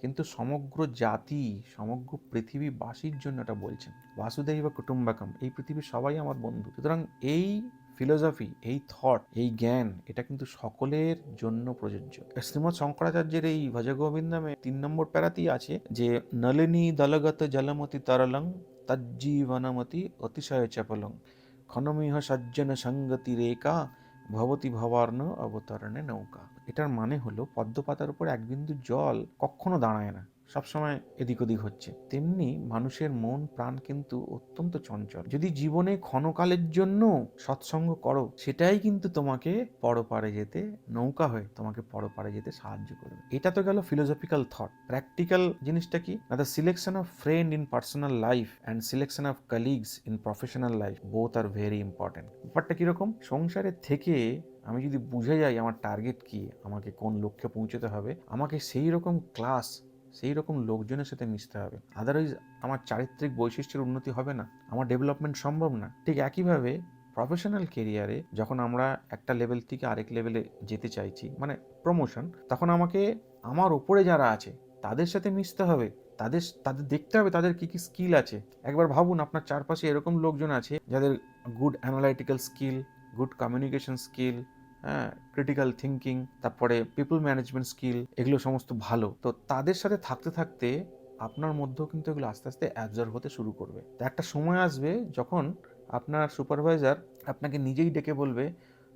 কিন্তু সমগ্র জাতি, সমগ্র পৃথিবীবাসীর জন্য এটা বলছেন, বাসুদেব কুটুম্বাকম, এই পৃথিবীর সবাই আমার বন্ধু। সুতরাং এই ফিলোসফি, এই থট, এই জ্ঞান, এটা কিন্তু সকলের জন্য প্রযোজ্য। শ্রীমৎ শঙ্করাচার্যের এই ভজ গোবিন্দমে 3 নম্বর প্যারাতেই আছে যে নলিনী দলগত জলমতি তরলং তজ্জীবনমতি অতিশয় চপলং ক্ষণমিহ সজ্জন সঙ্গতি রেকা ভবতি ভবার্ণ অবতরণে নৌকা। এটার মানে হলো পদ্ম পাতার উপর এক বিন্দু জল কখনো দাঁড়ায় না, সবসময় এদিক ওদিক হচ্ছে। তেমনি মানুষের মন প্রাণ কিন্তু অত্যন্ত চঞ্চল। যদি জীবনে ক্ষণকালের জন্য সৎসঙ্গ করো, সেটাই কিন্তু তোমাকে পরপারে যেতে, নৌকা হয়ে তোমাকে পরপারে যেতে সাহায্য করবে। এটা তো গেল ফিলোসফিক্যাল থট। প্র্যাকটিক্যাল জিনিসটা কি না, the selection of friend in personal life and selection of colleagues in professional life both are very important. ব্যাপারটা কিরকম, সংসারের থেকে আমি যদি বুঝে যাই আমার টার্গেট কি, আমাকে কোন লক্ষ্যে পৌঁছতে হবে, আমাকে সেই রকম ক্লাস, সেই রকম লোকজনের সাথে মিশতে হবে। আদারওয়াইজ আমার চারিত্রিক বৈশিষ্ট্যের উন্নতি হবে না, আমার ডেভেলপমেন্ট সম্ভব না। ঠিক একইভাবে প্রফেশনাল কেরিয়ারে যখন আমরা একটা লেভেল থেকে আরেক লেভেলে যেতে চাইছি, মানে প্রমোশন, তখন আমাকে আমার ওপরে যারা আছে তাদের সাথে মিশতে হবে, তাদের দেখতে হবে তাদের কি কি স্কিল আছে। একবার ভাবুন, আপনার চারপাশে এরকম লোকজন আছে যাদের good analytical skill, good communication skill, হ্যাঁ, ক্রিটিক্যাল থিঙ্কিং, তারপরে পিপল ম্যানেজমেন্ট স্কিল, এগুলো সমস্ত ভালো। তো তাদের সাথে থাকতে থাকতে আপনার মধ্যেও কিন্তু এগুলো আস্তে আস্তে অ্যাবজর্ভ হতে শুরু করবে। তো একটা সময় আসবে যখন আপনার সুপারভাইজার আপনাকে নিজেই ডেকে বলবে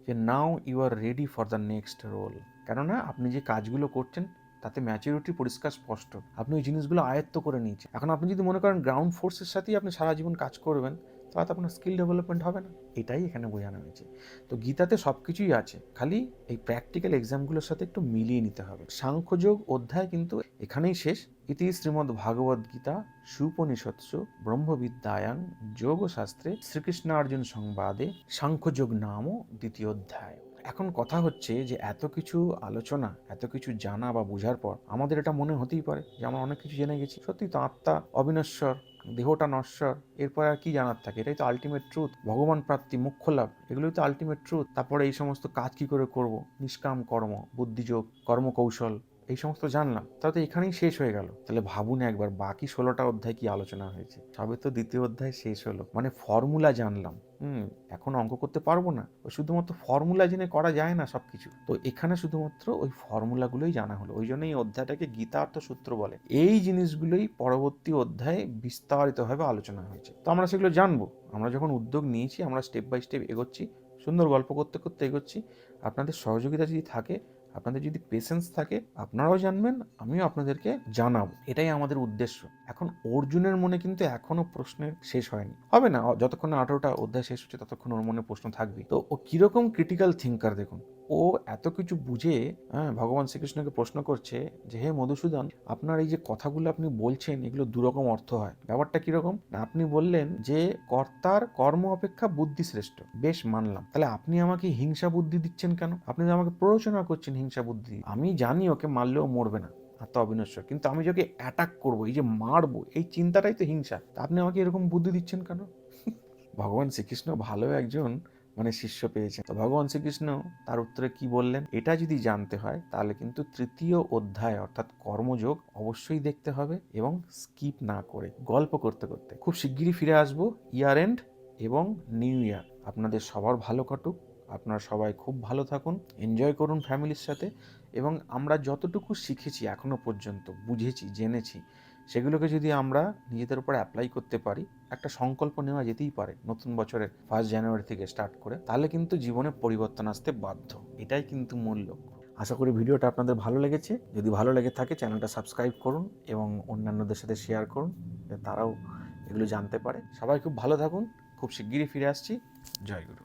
যে now you are ready for the next role. কেননা আপনি যে কাজগুলো করছেন তাতে ম্যাচুরিটি পরিষ্কার স্পষ্ট, আপনি ওই জিনিসগুলো আয়ত্ত করে নিয়েছেন। এখন আপনি যদি মনে করেন গ্রাউন্ড ফোর্সের সাথেই আপনি সারা জীবন কাজ করবেন, তাহলে আপনার স্কিল ডেভেলপমেন্ট হবে না। এটাই এখানে বোঝানো হয়েছে। তো গীতাতে সব কিছুই আছে, খালি এই প্র্যাকটিক্যাল এক্সামগুলোর সাথে একটু মিলিয়ে নিতে হবে। সাংখ্যযোগ অধ্যায় কিন্তু এখানেই শেষ। ইতি শ্রীমদ্ ভাগবত গীতা সুপনিষৎসু ব্রহ্মবিদ্যায়াং যোগশাস্ত্রে শ্রীকৃষ্ণার্জুন সংবাদে সাংখ্যযোগ নাম দ্বিতীয় অধ্যায়। এখন কথা হচ্ছে যে এত কিছু আলোচনা, এত কিছু জানা বা বোঝার পর আমাদের এটা মনে হতেই পারে যে আমরা অনেক কিছু জেনে গেছি। সত্যি তো, আত্মা অবিনশ্বর, দেহটা নশ্বর, এরপর আর কি জানার থাকে? এটাই তো আলটিমেট ট্রুথ। ভগবান প্রাপ্তি, মোক্ষ লাভ, এগুলোই তো আলটিমেট ট্রুথ। তারপরে এই সমস্ত কাজ কি করে করব, নিষ্কাম কর্ম, বুদ্ধিযোগ, কর্মকৌশল, এই সমস্ত জানলাম, তাহলে তো এখানেই শেষ হয়ে গেল। তাহলে ভাবুন একবার বাকি 16টা অধ্যায় কি আলোচনা হয়েছে। সবে তো দ্বিতীয় অধ্যায় শেষ হলো, মানে ফর্মুলা জানলাম। এখন অঙ্ক করতে পারবো না, শুধুমাত্র ফর্মুলা জেনে করা যায় না সবকিছু। তো এখানে শুধুমাত্র ওই ফর্মুলাগুলোই জানা হলো। ওই জন্য এই অধ্যায়টাকে গীতার্থ সূত্র বলে। এই জিনিসগুলোই পরবর্তী অধ্যায়ে বিস্তারিতভাবে আলোচনা হয়েছে। তো আমরা সেগুলো জানবো। আমরা যখন উদ্যোগ নিয়েছি, আমরা স্টেপ বাই স্টেপ এগোচ্ছি, সুন্দর গল্প করতে করতে এগোচ্ছি। আপনাদের সহযোগিতা যদি থাকে, আপনাদের যদি পেশেন্স থাকে, আপনারাও জানবেন, আমিও আপনাদেরকে জানাবো। এটাই আমাদের উদ্দেশ্য। এখন অর্জুনের মনে কিন্তু এখনো প্রশ্নের শেষ হয়নি, হবে না। যতক্ষণ না 18টা অধ্যায় শেষ হচ্ছে ততক্ষণ ওর মনে প্রশ্ন থাকবে। তো ও কিরকম ক্রিটিক্যাল থিঙ্কার দেখুন। ও এত কিছু বুঝে ভগবান শ্রীকৃষ্ণকে প্রশ্ন করছে যে হে মধুসূদন, আপনার এই যে কথাগুলো আপনি বলছেন, এগুলো দুরকম অর্থ হয়। ব্যাপারটা কিরকম না, আপনি বললেন যে কর্তার কর্ম অপেক্ষা বুদ্ধি শ্রেষ্ঠ, বেশ মানলাম। তাহলে আপনি আমাকে হিংসা বুদ্ধি দিচ্ছেন কেন? আপনি আমাকে প্ররোচনা করছেন হিংসা বুদ্ধি। আমি জানি ওকে মারলেও মরবে না, আত্মা অবিনশ্বর, কিন্তু আমি যাকে অ্যাটাক করবো, এই যে মারবো, এই চিন্তাটাই তো হিংসা। তা আপনি আমাকে এরকম বুদ্ধি দিচ্ছেন কেন? ভগবান শ্রীকৃষ্ণ ভালো একজন শিষ্য পেয়েছেন। তো ভগবান শ্রীকৃষ্ণ তার উত্তরে কি বললেন, এটা যদি জানতে হয় তাহলে কিন্তু তৃতীয় অধ্যায় অর্থাৎ কর্মযোগ অবশ্যই দেখতে হবে, এবং স্কিপ না করে গল্প করতে করতে। খুব শিগগিরই ফিরে আসবো ইয়ার এন্ড এবং নিউ ইয়ার। আপনাদের সবার ভালো কাটুক, আপনারা সবাই খুব ভালো থাকুন, এনজয় করুন ফ্যামিলির সাথে। এবং আমরা যতটুকু শিখেছি এখনো পর্যন্ত, বুঝেছি, জেনেছি, সেগুলোকে যদি আমরা নিজেদের উপর অ্যাপ্লাই করতে পারি, একটা সংকল্প নেওয়া যেতেই পারে নতুন বছরের 1 জানুয়ারি থেকে স্টার্ট করে, তাহলে কিন্তু জীবনে পরিবর্তন আসতে বাধ্য। এটাই কিন্তু মূল লক্ষ্য। আশা করি ভিডিওটা আপনাদের ভালো লেগেছে। যদি ভালো লেগে থাকে চ্যানেলটা সাবস্ক্রাইব করুন এবং অন্যান্যদের সাথে শেয়ার করুন, যাতে তারাও এগুলো জানতে পারে। সবাই খুব ভালো থাকুন, খুব শিগগিরই ফিরে আসছি। জয় গুরু।